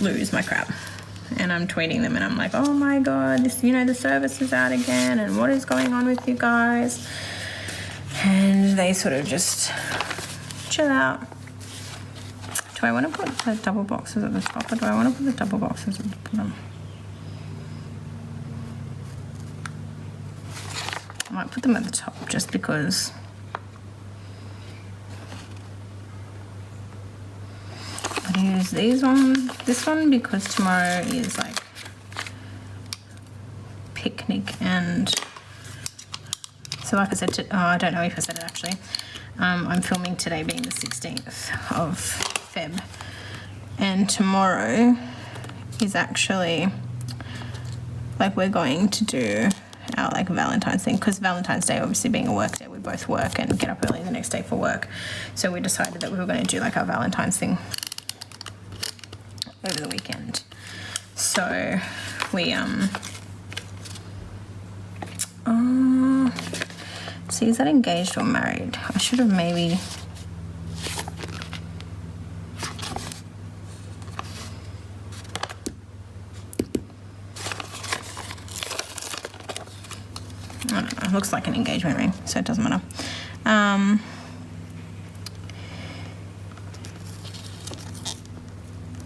lose my crap and I'm tweeting them and I'm like, oh my god, this, you know, the service is out again and what is going on with you guys? And they sort of just chill out. Do I want to put the double boxes at the top, or do I want to put the double boxes at the bottom? I might put them at the top just because I'm going to use this one because tomorrow is like picnic, and so like I said, I don't know if I said it actually, I'm filming today being the 16th of Feb, and tomorrow is actually like we're going to do our like Valentine's thing, because Valentine's Day obviously being a work day, we both work and get up early the next day for work, so we decided that we were going to do like our Valentine's thing over the weekend. So we see, is that engaged or married? I should have maybe I don't know, it looks like an engagement ring, so it doesn't matter.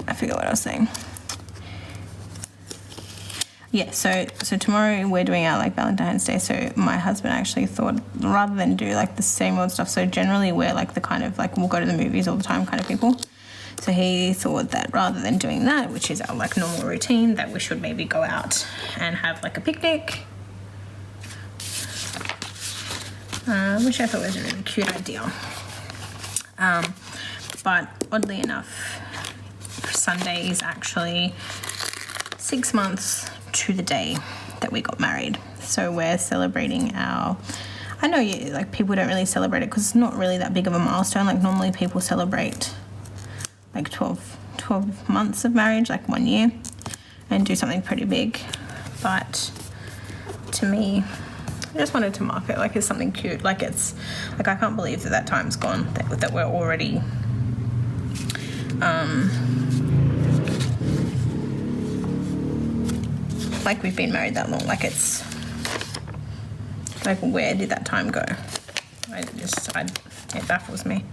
I forget what I was saying. Yeah, so tomorrow we're doing our like Valentine's Day, so my husband actually thought rather than do like the same old stuff, so generally we're like the kind of like we'll go to the movies all the time kind of people, so he thought that rather than doing that, which is our like normal routine, that we should maybe go out and have like a picnic, which I thought was a really cute idea. But oddly enough, Sunday is actually 6 months to the day that we got married. So we're celebrating our, I know you like people don't really celebrate it because it's not really that big of a milestone. Like normally people celebrate like 12 months of marriage, like 1 year, and do something pretty big. But to me, I just wanted to mark it like it's something cute. Like it's like I can't believe that time's gone, that we're already like we've been married that long. Like it's like, where did that time go? It baffles me.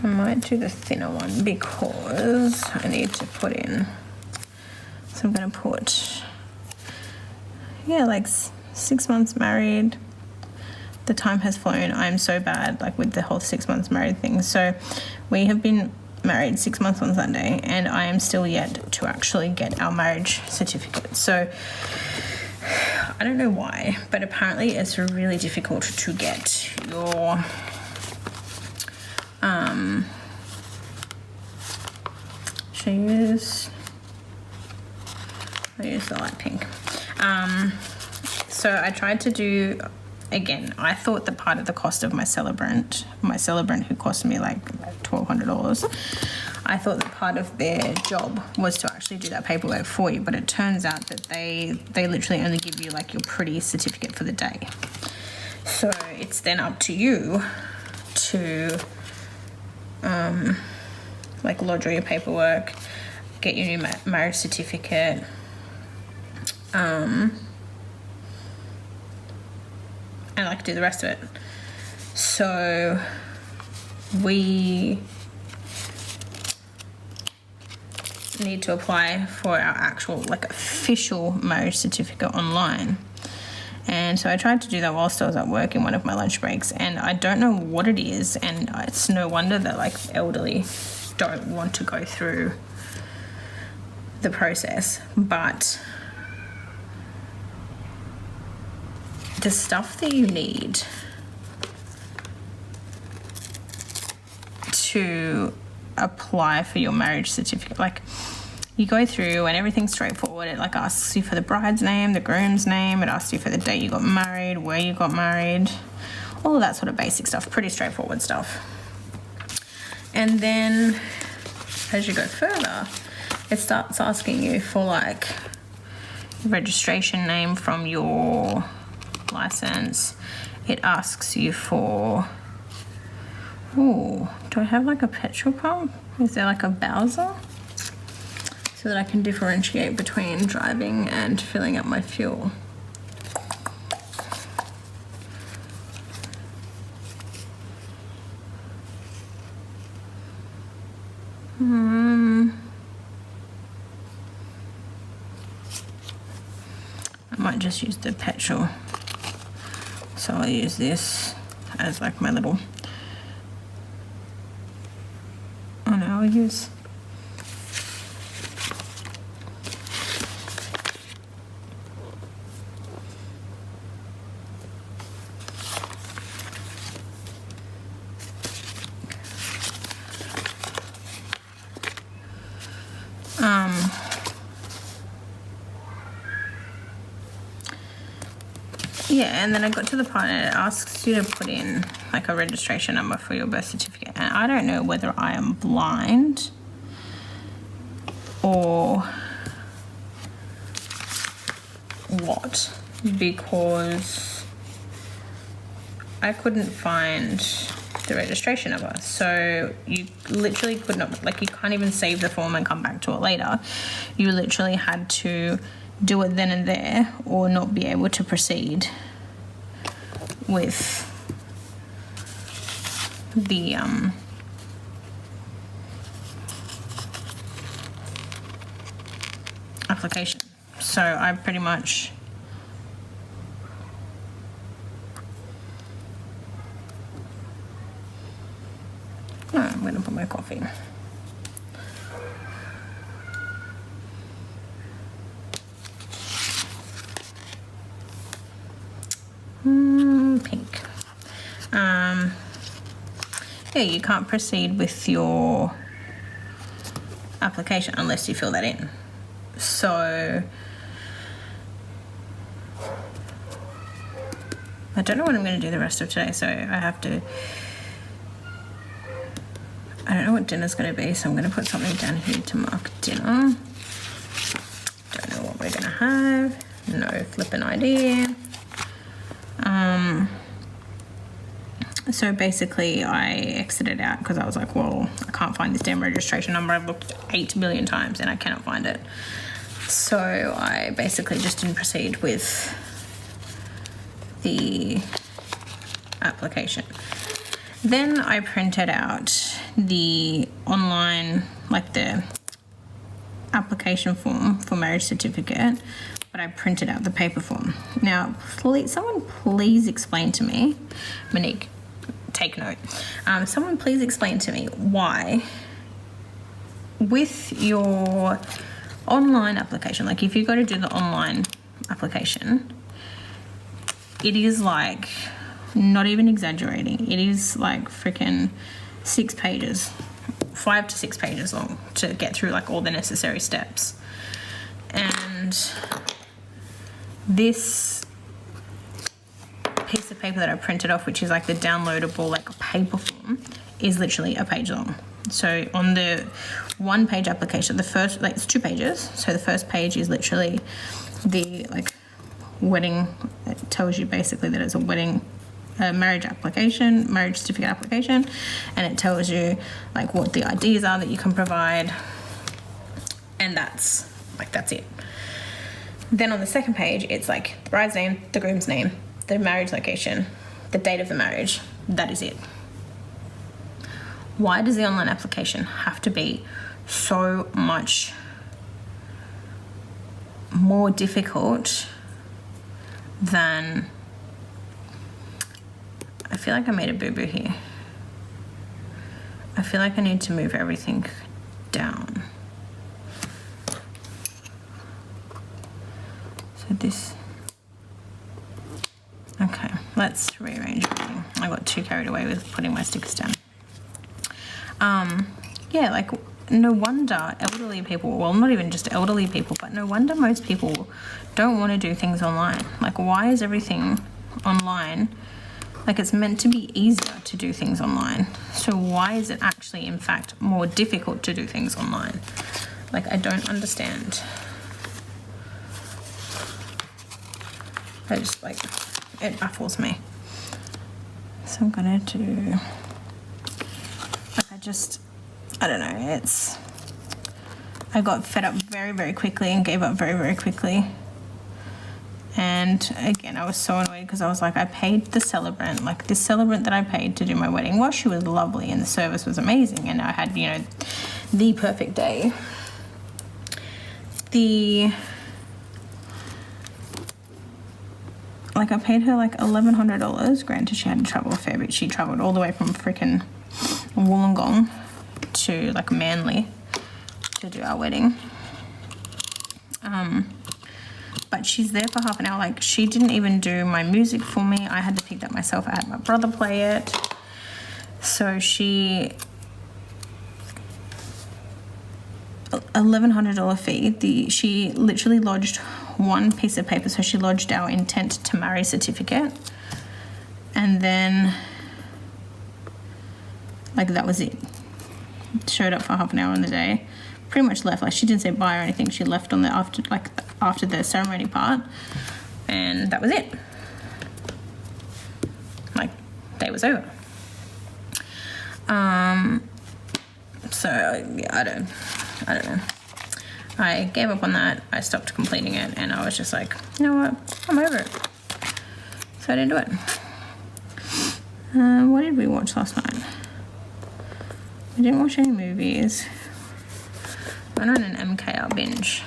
I might do the thinner one because I need to put in, so I'm going to put, yeah, like 6 months married. The time has flown. I'm so bad like with the whole 6 months married thing. So we have been married 6 months on Sunday, and I am still yet to actually get our marriage certificate. So I don't know why, but apparently it's really difficult to get your should I use the light pink. So I tried to do, again, I thought that part of the cost of my celebrant who cost me like $1,200, I thought that part of their job was to actually do that paperwork for you, but it turns out that they literally only give you like your pretty certificate for the day. So it's then up to you to like lodge all your paperwork, get your new marriage certificate, and like do the rest of it. So we need to apply for our actual like official marriage certificate online, and so I tried to do that whilst I was at work in one of my lunch breaks, and I don't know what it is, and it's no wonder that like elderly don't want to go through the process, but the stuff that you need to apply for your marriage certificate, like you go through and everything's straightforward. It like asks you for the bride's name, the groom's name, it asks you for the date you got married, where you got married, all of that sort of basic stuff, pretty straightforward stuff. And then as you go further, it starts asking you for like registration name from your license. It asks you for, ooh, do I have like a petrol pump? Is there like a Bowser? so that I can differentiate between driving and filling up my fuel. I might just use the petrol. So I'll use this as like my little, oh no, I'll use, yeah, and then I got to the part and it asks you to put in like a registration number for your birth certificate. And I don't know whether I am blind or what, because I couldn't find the registration number. So you literally could not, like you can't even save the form and come back to it later. You literally had to do it then and there or not be able to proceed with the application. So I pretty much I'm going to put my coffee. Pink. Yeah, you can't proceed with your application unless you fill that in. So I don't know what I'm going to do the rest of today, so I don't know what dinner's going to be, so I'm going to put something down here to mark dinner. Don't know what we're going to have. No flipping idea. So basically I exited out because I was like, well, I can't find this damn registration number. I've looked 8 million times and I cannot find it. So I basically just didn't proceed with the application. Then I printed out the online, like the application form for marriage certificate, but I printed out the paper form. Now, someone please explain to me, Monique, take note. Someone please explain to me why with your online application, like if you go to do the online application, it is like, not even exaggerating, it is like freaking 6 pages, 5 to 6 pages long to get through like all the necessary steps. And this piece of paper that I printed off, which is like the downloadable like paper form, is literally a page long. So on the 1-page application, the first, like it's 2 pages. So the first page is literally the like wedding, it tells you basically that it's a wedding marriage application, marriage certificate application, and it tells you like what the IDs are that you can provide, and that's it. Then on the second page, it's like the bride's name, the groom's name, the marriage location, the date of the marriage. That is it. Why does the online application have to be so much more difficult than... I feel like I made a boo-boo here. I feel like I need to move everything down. So this... Okay, let's rearrange everything. I got too carried away with putting my stickers down. Yeah, like no wonder elderly people, well, not even just elderly people, but no wonder most people don't want to do things online. Like, why is everything online? Like, it's meant to be easier to do things online. So why is it actually, in fact, more difficult to do things online? Like, I don't understand. I just, like, it baffles me. So I'm gonna do, like, I don't know, I got fed up very, very quickly and gave up very, very quickly. And again, I was so annoyed because I was like, I paid the celebrant, like this celebrant that I paid to do my wedding wash, she was lovely and the service was amazing, and I had, you know, the perfect day. Like I paid her like $1,100. Granted, she had to travel a fair bit. She travelled all the way from freaking Wollongong to like Manly to do our wedding. But she's there for half an hour. Like she didn't even do my music for me. I had to pick that myself. I had my brother play it. So she, $1,100 fee. She literally lodged one piece of paper. So she lodged our intent to marry certificate. And then like that was it. Showed up for half an hour in the day. Pretty much left. Like she didn't say bye or anything. She left on the after the ceremony part, and that was it. Like day was over. So yeah, I don't know. I gave up on that. I stopped completing it, and I was just like, you know what? I'm over it. So I didn't do it. What did we watch last night? We didn't watch any movies. I went on an MKR binge.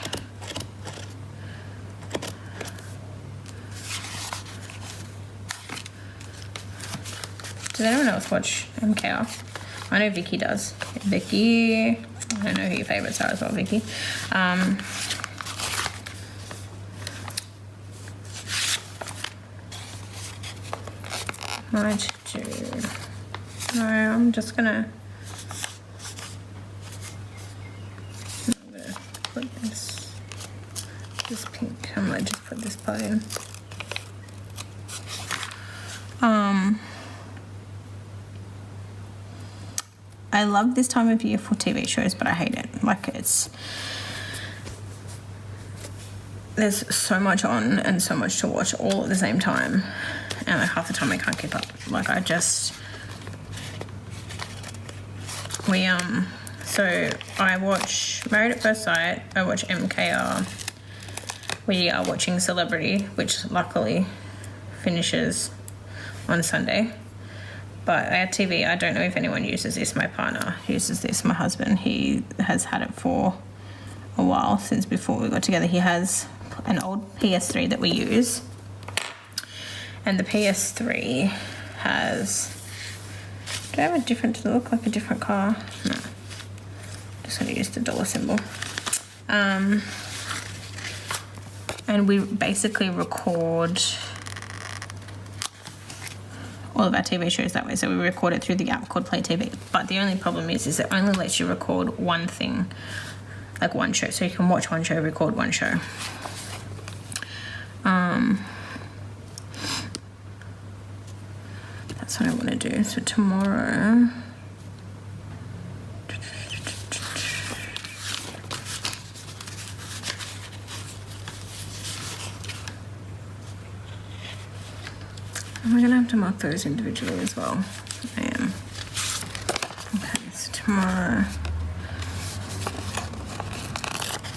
Does anyone else watch MKR? I know Vicky does. Vicky, I don't know who your favourites are as well, Vicky. Right, dude. No, I'm just gonna put this pink. I might just put this part in. I love this time of year for TV shows, but I hate it. Like there's so much on and so much to watch all at the same time, and like half the time I can't keep up. Like so I watch Married at First Sight, I watch MKR, we are watching Celebrity, which luckily finishes on Sunday. But our TV, I don't know if anyone uses this. My partner uses this, my husband. He has had it for a while, since before we got together. He has an old PS3 that we use. And the PS3 has... Do I have a different... Does it look like a different car? No. Just going to use the dollar symbol. And we basically record all of our TV shows that way. So we record it through the app called Play TV. But the only problem is it only lets you record one thing, like one show. So you can watch one show, record one show. That's what I want to do. So tomorrow... Am I going to have to mark those individually as well? I am. Okay, so tomorrow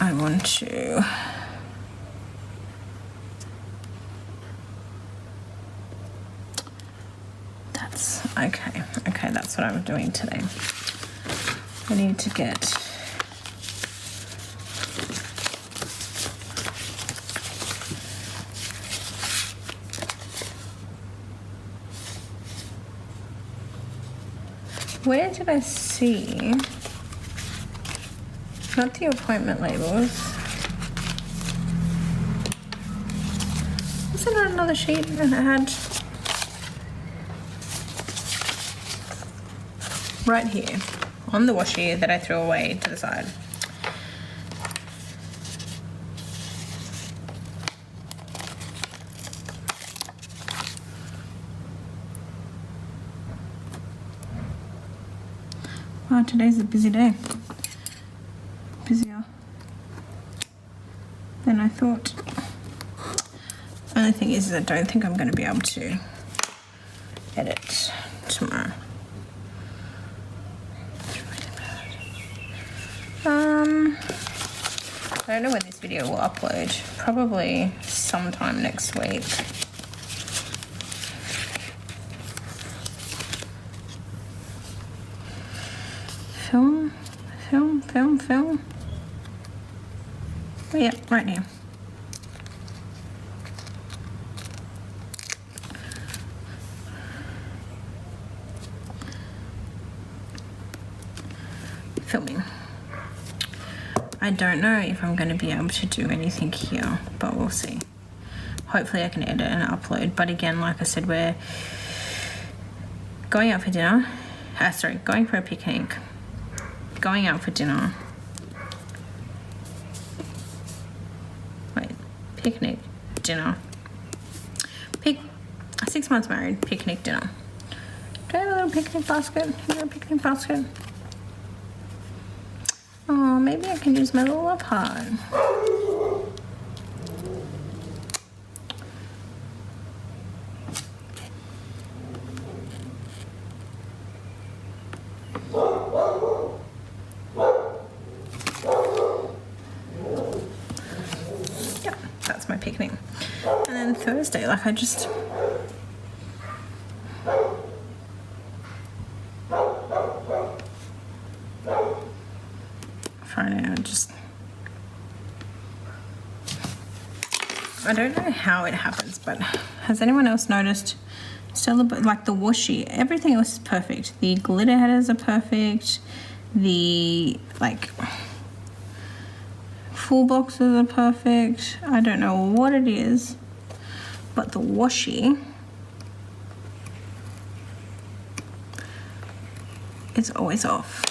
I want to... That's... Okay, that's what I'm doing today. I need to get... Where did I see, not the appointment labels, was there not another sheet that I had? Right here, on the washi that I threw away to the side. Wow, today's a busy day. Busier than I thought. Only thing is I don't think I'm going to be able to edit tomorrow. I don't know when this video will upload. Probably sometime next week. Film. Oh yeah, right here. Filming. I don't know if I'm going to be able to do anything here, but we'll see. Hopefully I can edit and upload. But again, like I said, we're going out for dinner. Going for a picnic. Going out for dinner. Wait, picnic, dinner. 6 months married, picnic, dinner. Do I have a little picnic basket? Is there a picnic basket? Oh, maybe I can use my little love heart. Yep, that's my picnic. And then Thursday, like I just... I don't know how it happens, but has anyone else noticed still like the washi, everything else is perfect. The glitter headers are perfect, the like full boxes are perfect. I don't know what it is, but the washi is always off.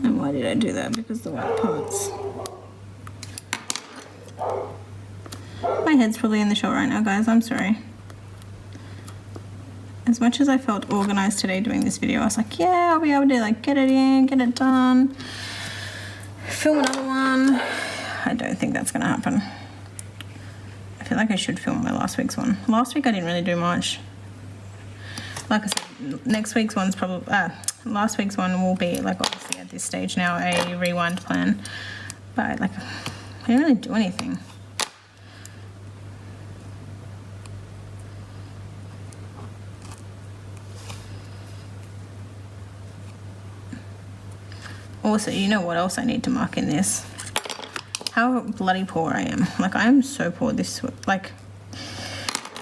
And why did I do that? Because the white parts. My head's probably in the shot right now, guys. I'm sorry. As much as I felt organized today doing this video, I was like, yeah, I'll be able to like get it in, get it done, film another one. I don't think that's gonna happen. I feel like I should film my last week's one. Last week I didn't really do much. Like I said, next week's one's probably, last week's one will be, like, obviously at this stage now, a rewind plan. But, like, I didn't really do anything. Also, you know what else I need to mark in this? How bloody poor I am. Like, I am so poor this, like,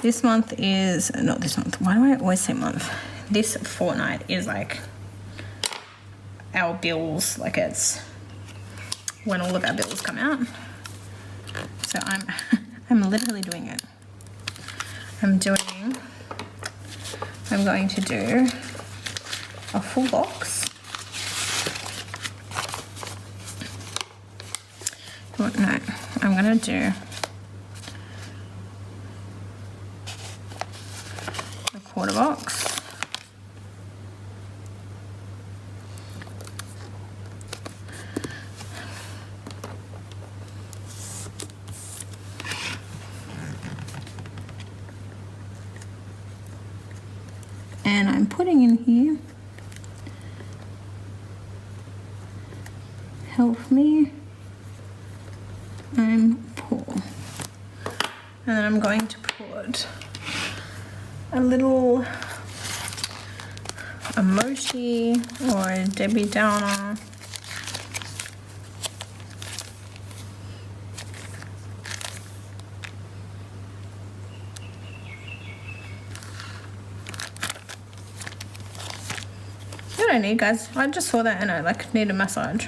this month is, not this month, why do I always say month? This fortnight is like our bills, like it's when all of our bills come out. So I'm literally doing it. I'm going to do a full box. No, I'm gonna do a quarter box. And I'm putting in here, help me, I'm poor. And then I'm going to put a little emoji or a Debbie Downer. I don't need, guys. I just saw that and I like need a massage.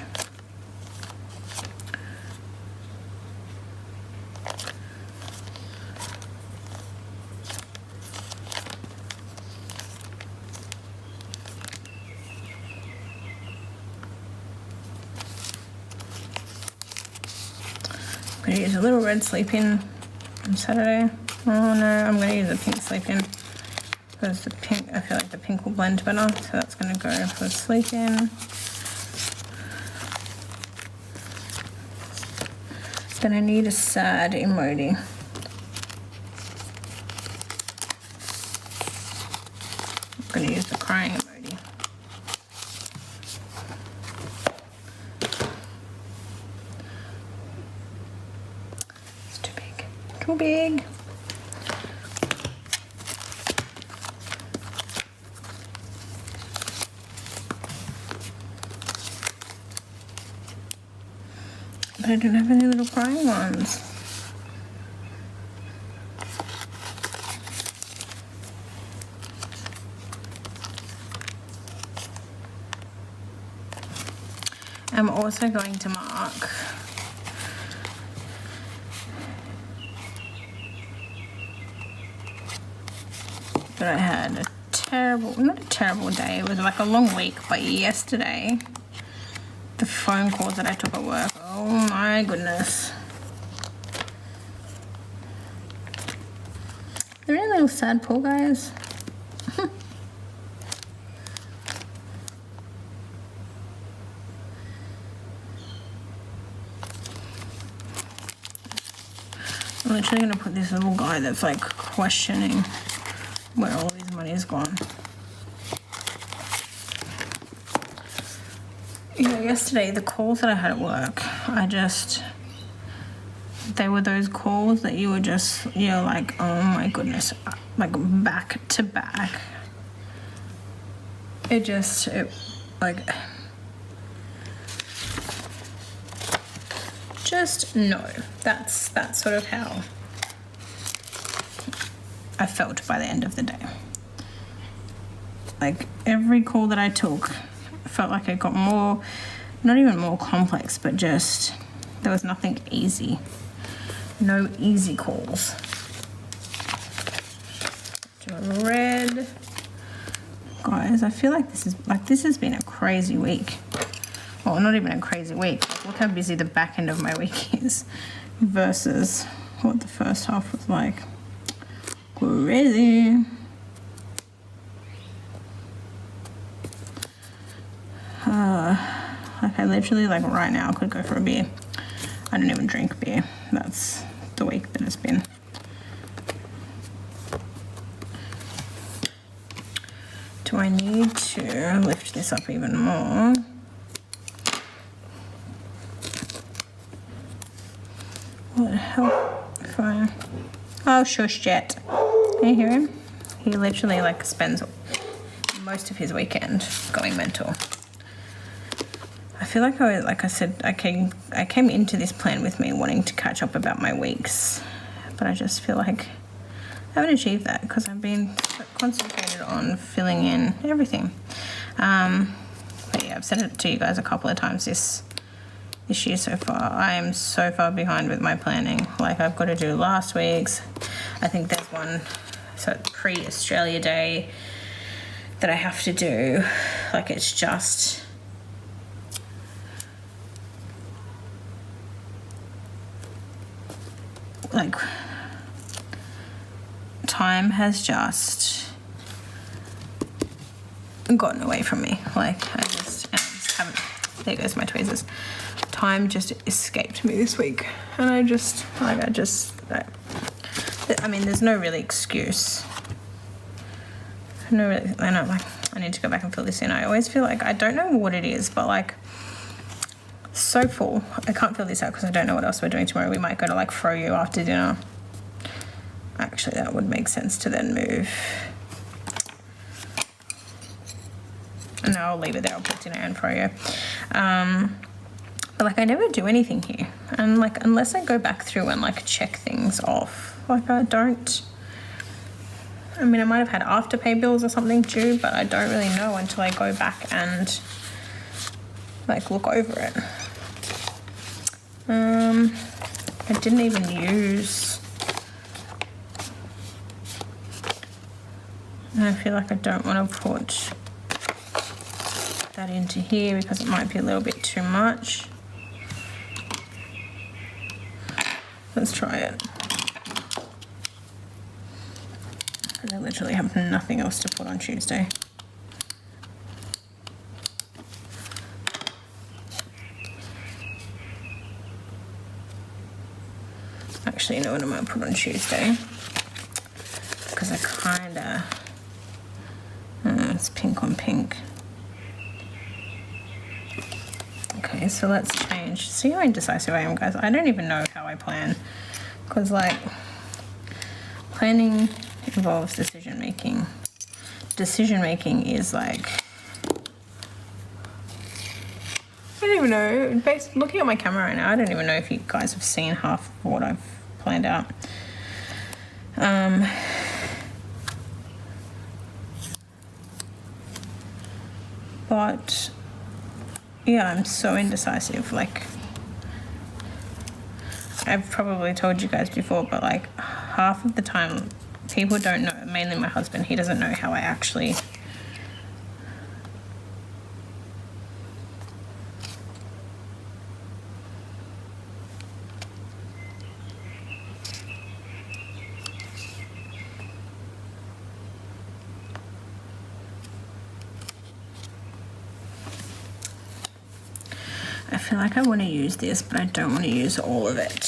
I'm gonna use a little red sleep-in on Saturday. Oh no, I'm gonna use a pink sleep-in because the pink, I feel like the pink will blend better, so that's gonna go for sleep-in. Then I need a sad emoji. I'm going to use the crying emoji. It's too big. Too big. But I don't have any little crying ones. I'm also going to mark that I had a terrible, not a terrible day, it was like a long week, but yesterday, the phone calls that I took at work, oh my goodness. They're really little sad poor guys. I'm literally gonna put this little guy that's like questioning where all his money is gone. You know, yesterday the calls that I had at work, they were those calls that you're like, oh my goodness, like back to back. Just no. That's sort of how I felt by the end of the day. Like every call that I took, I felt like it got more, not even more complex, but just there was nothing easy. No easy calls. Do a red. Guys, I feel like this has been a crazy week. Well, not even a crazy week. Look how busy the back end of my week is versus what the first half was like. Crazy. Like I literally, like right now, could go for a beer. I don't even drink beer. That's the week that it's been. Do I need to lift this up even more? What the hell? Fine. Oh, shush, Jet. Can you hear him? He literally like spends most of his weekend going mental. I feel like I said, I came into this plan with me wanting to catch up about my weeks, but I just feel like I haven't achieved that because I've been concentrated on filling in everything. But yeah, I've said it to you guys a couple of times this year so far. I am so far behind with my planning. Like I've got to do last week's. I think there's one, so pre-Australia Day that I have to do. Like it's just, like time has just gotten away from me. Like I just haven't, there goes my tweezers. Time just escaped me this week, and I mean, there's no really excuse. I know, like, I need to go back and fill this in. I always feel like, I don't know what it is, but like, so full. I can't fill this out because I don't know what else we're doing tomorrow. We might go to like Froyo after dinner. Actually, that would make sense to then move. No, I'll leave it there. I'll put dinner and Froyo. But like I never do anything here, and like unless I go back through and like check things off, like I don't. I mean, I might have had afterpay bills or something due, but I don't really know until I go back and like look over it. I didn't even use, and I feel like I don't want to put that into here because it might be a little bit too much. Let's try it. I literally have nothing else to put on Tuesday. Actually, you know what I might put on Tuesday? Because I kinda... it's pink on pink. Okay, so let's change. See how indecisive I am, guys? I don't even know how I plan. Because, like, planning involves decision making. Decision making is like... I don't even know. Based, looking at my camera right now, I don't even know if you guys have seen half of what I've planned out. But yeah, I'm so indecisive. Like, I've probably told you guys before, but like half of the time people don't know, mainly my husband, he doesn't know how I actually I feel like I want to use this, but I don't want to use all of it.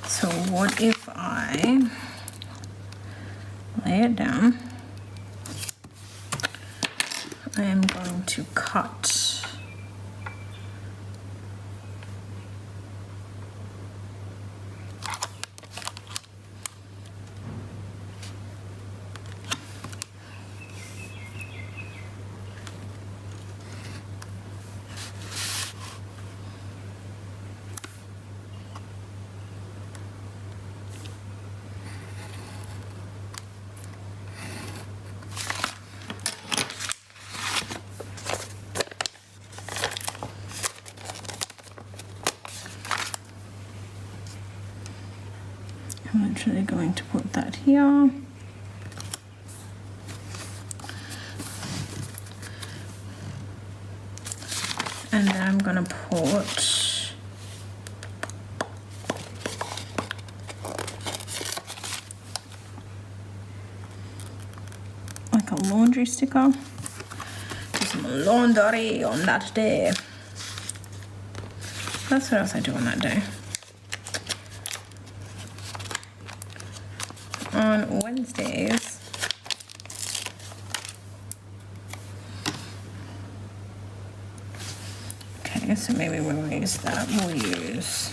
So what if I lay it down? I am going to cut I'm actually going to put that here. And then I'm going to put like a laundry sticker. Do some laundry on that day. That's what else I do on that day. On Wednesdays, okay, so maybe when we use that, we'll use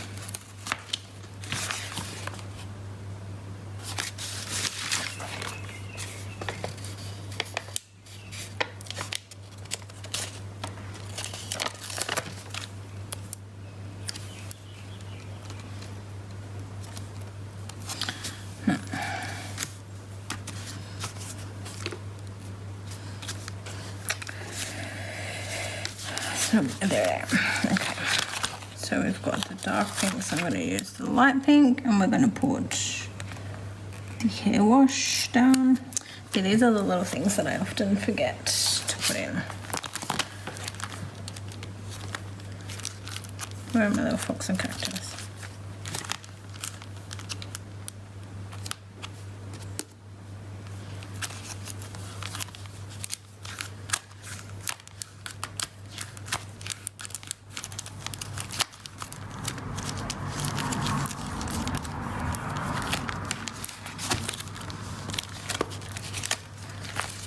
there. Okay, so we've got the dark pink, so I'm going to use the light pink, and we're going to put the hair wash down. See, these are the little things that I often forget to put in. Where are my little fox and cactus?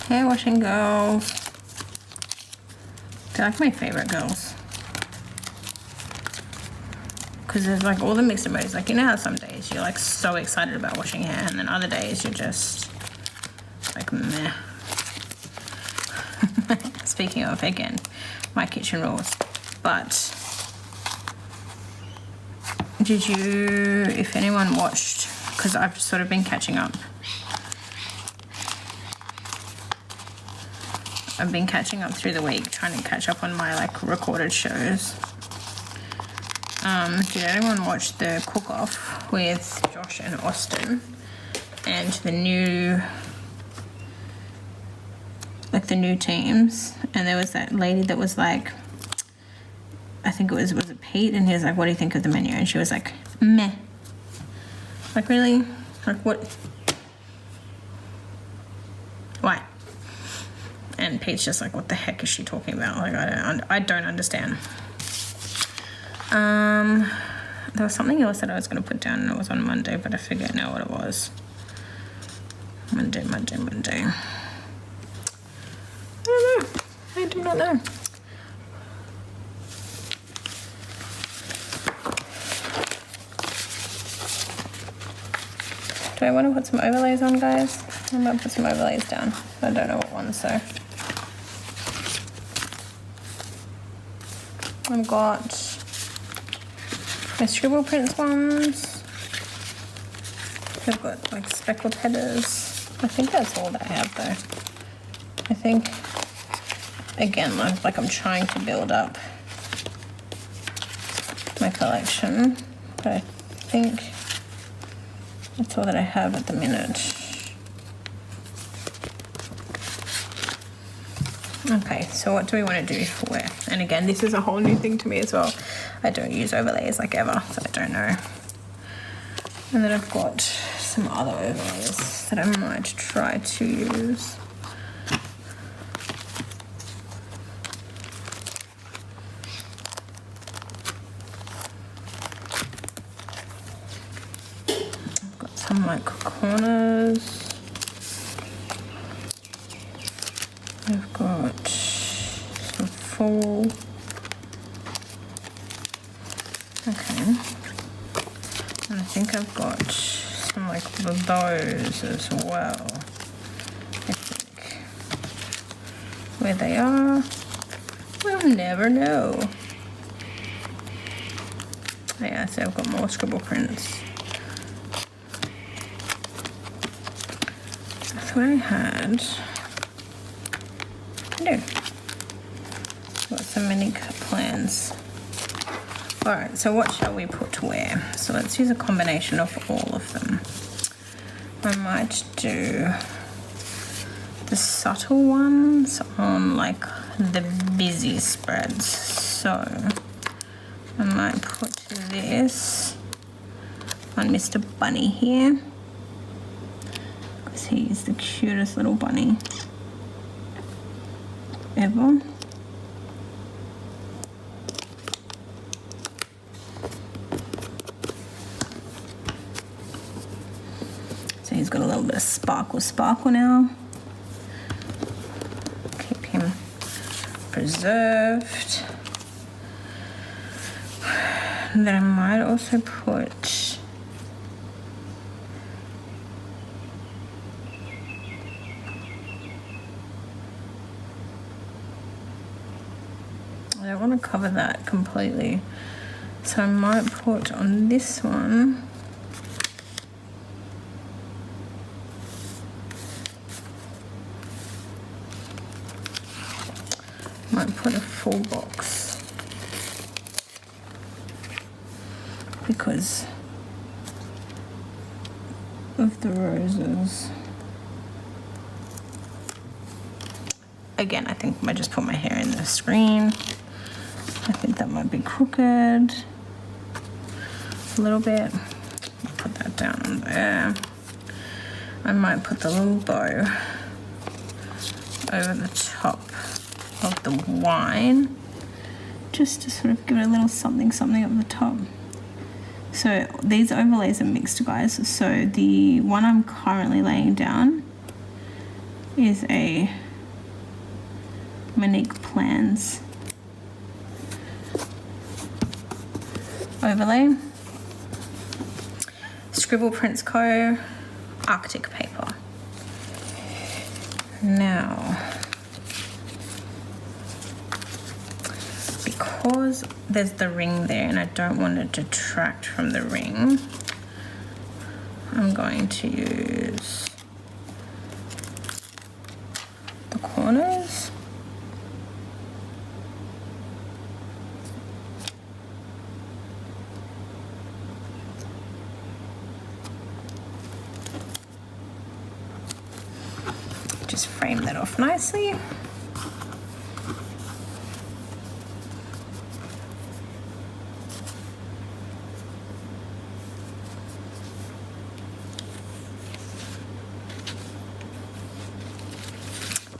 Hair washing girls. They're like my favorite girls. Because there's like all the mixed emotions. Like, you know how some days you're like so excited about washing hair, and then other days you're just like meh. Speaking of, again, my kitchen rules. But did you, if anyone watched, because I've sort of been catching up. I've been catching up through the week, trying to catch up on my like recorded shows. Did anyone watch the cook-off with Josh and Austin and the new teams? And there was that lady that was like, I think was it Pete? And he was like, what do you think of the menu? And she was like, meh. Like, really? Like, what? Why? And Pete's just like, what the heck is she talking about? Like, I don't understand. there was something else that I was going to put down and it was on Monday, but I forget now what it was. Monday. I don't know. I do not know. Do I want to put some overlays on, guys? I might put some overlays down. I don't know what ones though. I've got my scribble prints ones. I've got like speckled headers. I think that's all that I have though. I think, again, like I'm trying to build up my collection, but I think that's all that I have at the minute. Okay, so what do we want to do for where? And again, this is a whole new thing to me as well. I don't use overlays like ever, so I don't know. And then I've got some other overlays that I might try to use. I've got some like corners. I've got some full. Okay. And I think I've got some like those as well. I think. Where they are, we'll never know. Oh yeah, so I've got more scribble prints. That's what I had. I do. Got some mini plans. Alright, so what shall we put where? So let's use a combination of all of them. I might do the subtle ones on like the busy spreads. So I might put this on Mr. Bunny here, because he's the cutest little bunny ever. So he's got a little bit of sparkle now. Keep him preserved. And then I might also put I don't want to cover that completely, so I might put on this one might put a full box because of the roses. Again, I think I might just put my hair in the screen. I think that might be crooked a little bit. I'll put that down on there. I might put the little bow over the top of the wine, just to sort of give it a little something at the top. So these overlays are mixed, guys. So the one I'm currently laying down is a Monique Plans overlay. Scribble Prints Co. Arctic paper. Now, because there's the ring there and I don't want to detract from the ring, I'm going to use the corners. Just frame that off nicely.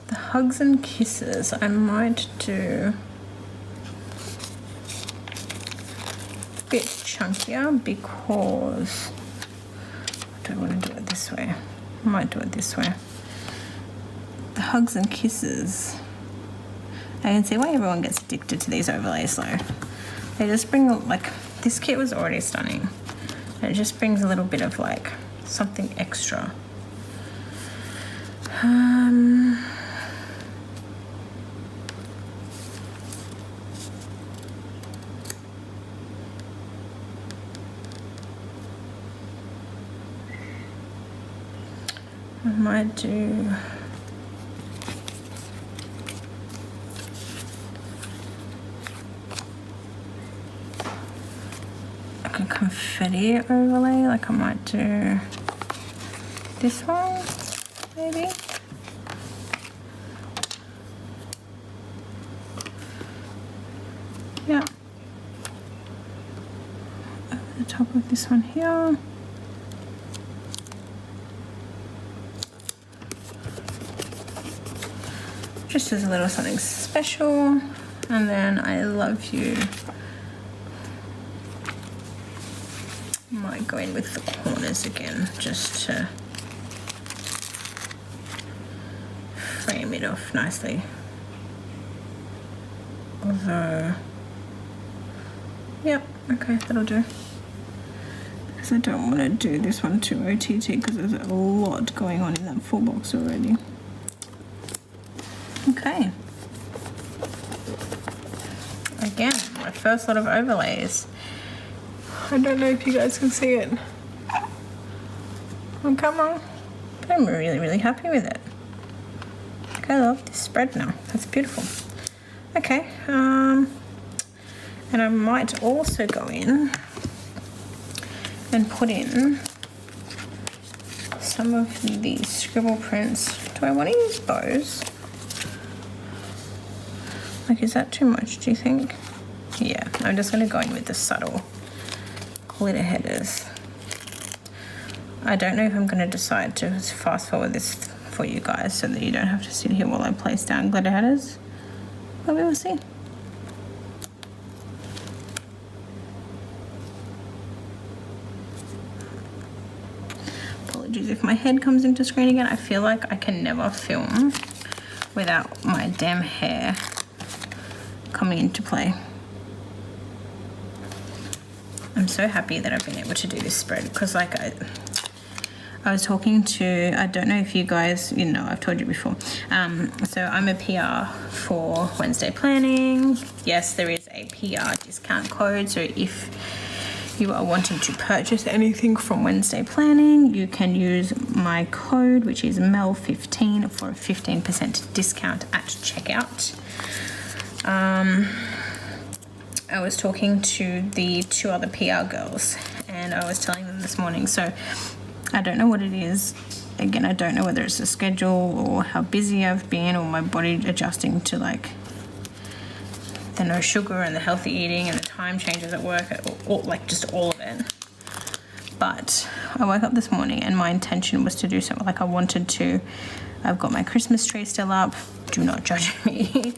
The hugs and kisses, I might do a bit chunkier because I don't want to do it this way. I might do it this way. The hugs and kisses. I can see why everyone gets addicted to these overlays though. They just bring, like, this kit was already stunning. And it just brings a little bit of like something extra. I might do like a confetti overlay, like I might do this one, maybe. Yeah. Over the top of this one here. Just as a little something special. And then I love you. Might go in with the corners again, just to frame it off nicely. Although, yep, okay, that'll do. Because I don't want to do this one too OTT because there's a lot going on in that full box already. Okay. Again, my first lot of overlays. I don't know if you guys can see it on camera, but I'm really, really happy with it. Okay, I love this spread now. That's beautiful. Okay, and I might also go in and put in some of these scribble prints. Do I want to use those? Like, is that too much, do you think? Yeah, I'm just going to go in with the subtle glitter headers. I don't know if I'm going to decide to fast forward this for you guys so that you don't have to sit here while I place down glitter headers. But we will see. Apologies if my head comes into screen again. I feel like I can never film without my damn hair coming into play. I'm so happy that I've been able to do this spread because, like, I was talking to, I don't know if you guys, you know, I've told you before. So I'm a PR for Wednesday Planning. Yes, there is a PR discount code. So if you are wanting to purchase anything from Wednesday Planning, you can use my code, which is MEL15, for a 15% discount at checkout. I was talking to the 2 other PR girls and I was telling them this morning, so I don't know what it is. Again, I don't know whether it's the schedule or how busy I've been or my body adjusting to, like, the no sugar and the healthy eating and the time changes at work, or like just all of it. But I woke up this morning and my intention was to do something. Like, I wanted to, I've got my Christmas tree still up. Do not judge me.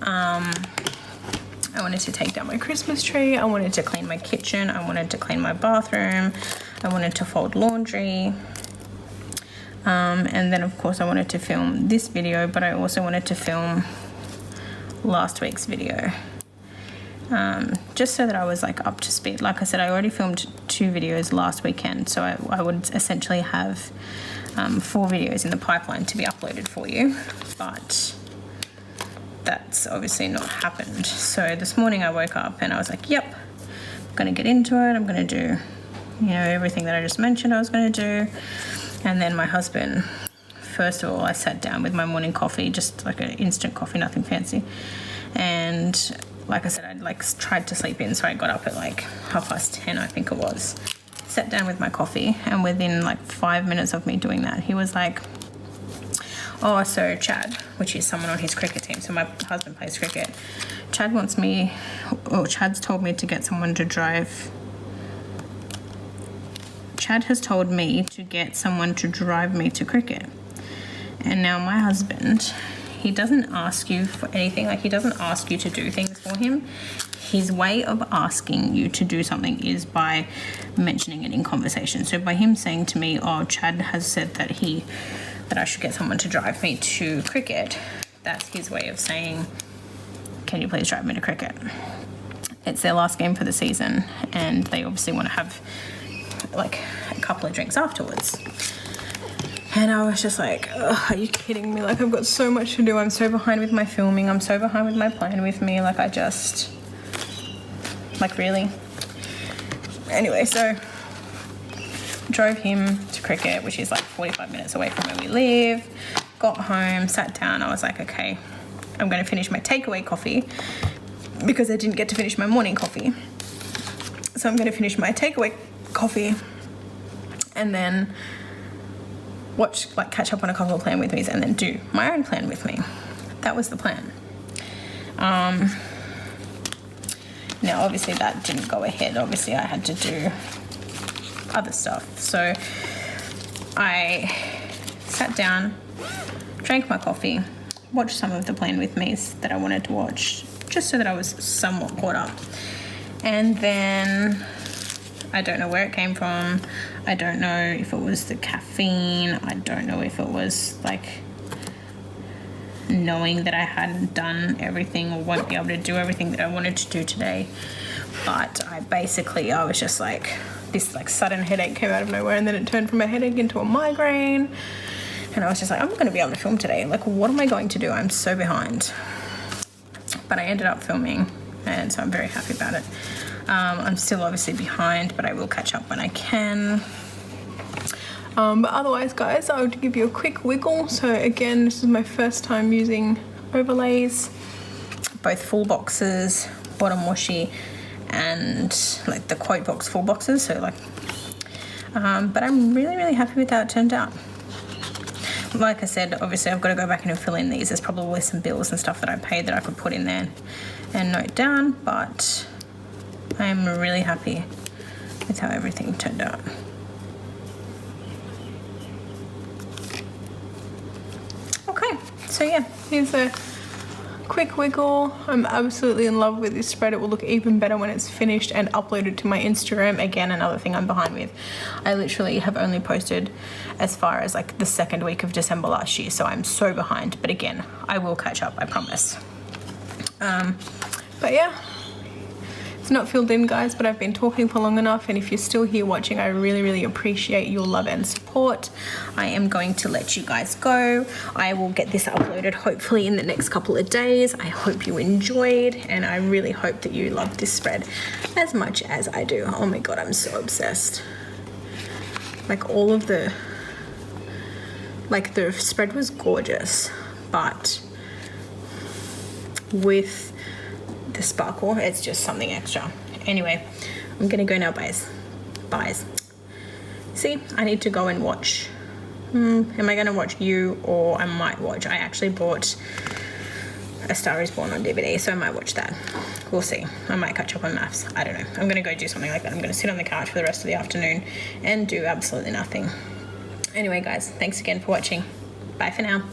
I wanted to take down my Christmas tree. I wanted to clean my kitchen. I wanted to clean my bathroom. I wanted to fold laundry. And then, of course, I wanted to film this video, but I also wanted to film last week's video. Just so that I was, like, up to speed. Like I said, I already filmed 2 videos last weekend, so I would essentially have 4 videos in the pipeline to be uploaded for you. But that's obviously not happened. So this morning I woke up and I was like, yep, I'm gonna get into it. I'm gonna do, you know, everything that I just mentioned I was gonna do. And then my husband, first of all, I sat down with my morning coffee, just like an instant coffee, nothing fancy. And like I said, I'd like tried to sleep in, so I got up at like 10:30, I think it was. Sat down with my coffee, and within like 5 minutes of me doing that, he was like, oh, so Chad, which is someone on his cricket team, so my husband plays cricket. Chad wants me, or Chad's told me to get someone to drive. Chad has told me to get someone to drive me to cricket. And now my husband he doesn't ask you for anything. Like, he doesn't ask you to do things for him. His way of asking you to do something is by mentioning it in conversation. So by him saying to me, oh, Chad has said that I should get someone to drive me to cricket, that's his way of saying, can you please drive me to cricket? It's their last game for the season, and they obviously want to have like a couple of drinks afterwards. And I was just like, are you kidding me? Like, I've got so much to do. I'm so behind with my filming. I'm so behind with my plan with me. Like, like, really? Anyway, so drove him to cricket, which is like 45 minutes away from where we live. Got home, sat down. I was like, okay, I'm going to finish my takeaway coffee because I didn't get to finish my morning coffee. So I'm going to finish my takeaway coffee and then catch up on a couple of plan with me's and then do my own plan with me. That was the plan. Now, obviously, that didn't go ahead. Obviously, I had to do other stuff. So I sat down, drank my coffee, watched some of the plan with me's that I wanted to watch, just so that I was somewhat caught up. And then I don't know where it came from. I don't know if it was the caffeine. I don't know if it was like knowing that I hadn't done everything or won't be able to do everything that I wanted to do today. But I was just like, this like sudden headache came out of nowhere, and then it turned from a headache into a migraine. And I was just like, I'm not going to be able to film today. Like, what am I going to do? I'm so behind. But I ended up filming, and so I'm very happy about it. I'm still obviously behind, but I will catch up when I can. But otherwise, guys, I would give you a quick wiggle. So again, this is my first time using overlays, both full boxes, bottom washi, and like the quote box full boxes. So like, but I'm really, really happy with how it turned out. Like I said, obviously I've got to go back in and fill in these. There's probably some bills and stuff that I paid that I could put in there and note down, but I'm really happy with how everything turned out. Okay, so yeah, here's a quick wiggle. I'm absolutely in love with this spread. It will look even better when it's finished and uploaded to my Instagram. Again, another thing I'm behind with. I literally have only posted as far as like the second week of December last year, so I'm so behind. But again, I will catch up, I promise. But yeah, it's not filled in, guys, but I've been talking for long enough, and if you're still here watching, I really, really appreciate your love and support. I am going to let you guys go. I will get this uploaded hopefully in the next couple of days. I hope you enjoyed, and I really hope that you love this spread as much as I do. Oh my god, I'm so obsessed. Like, all of the spread was gorgeous, but with the sparkle, it's just something extra. Anyway, I'm gonna go now, guys. See, I need to go and watch. Am I gonna watch You, or I actually bought A Star Is Born on DVD, so I might watch that. We'll see. I might catch up on maths. I don't know. I'm gonna go do something like that. I'm gonna sit on the couch for the rest of the afternoon and do absolutely nothing. Anyway, guys, thanks again for watching. Bye for now.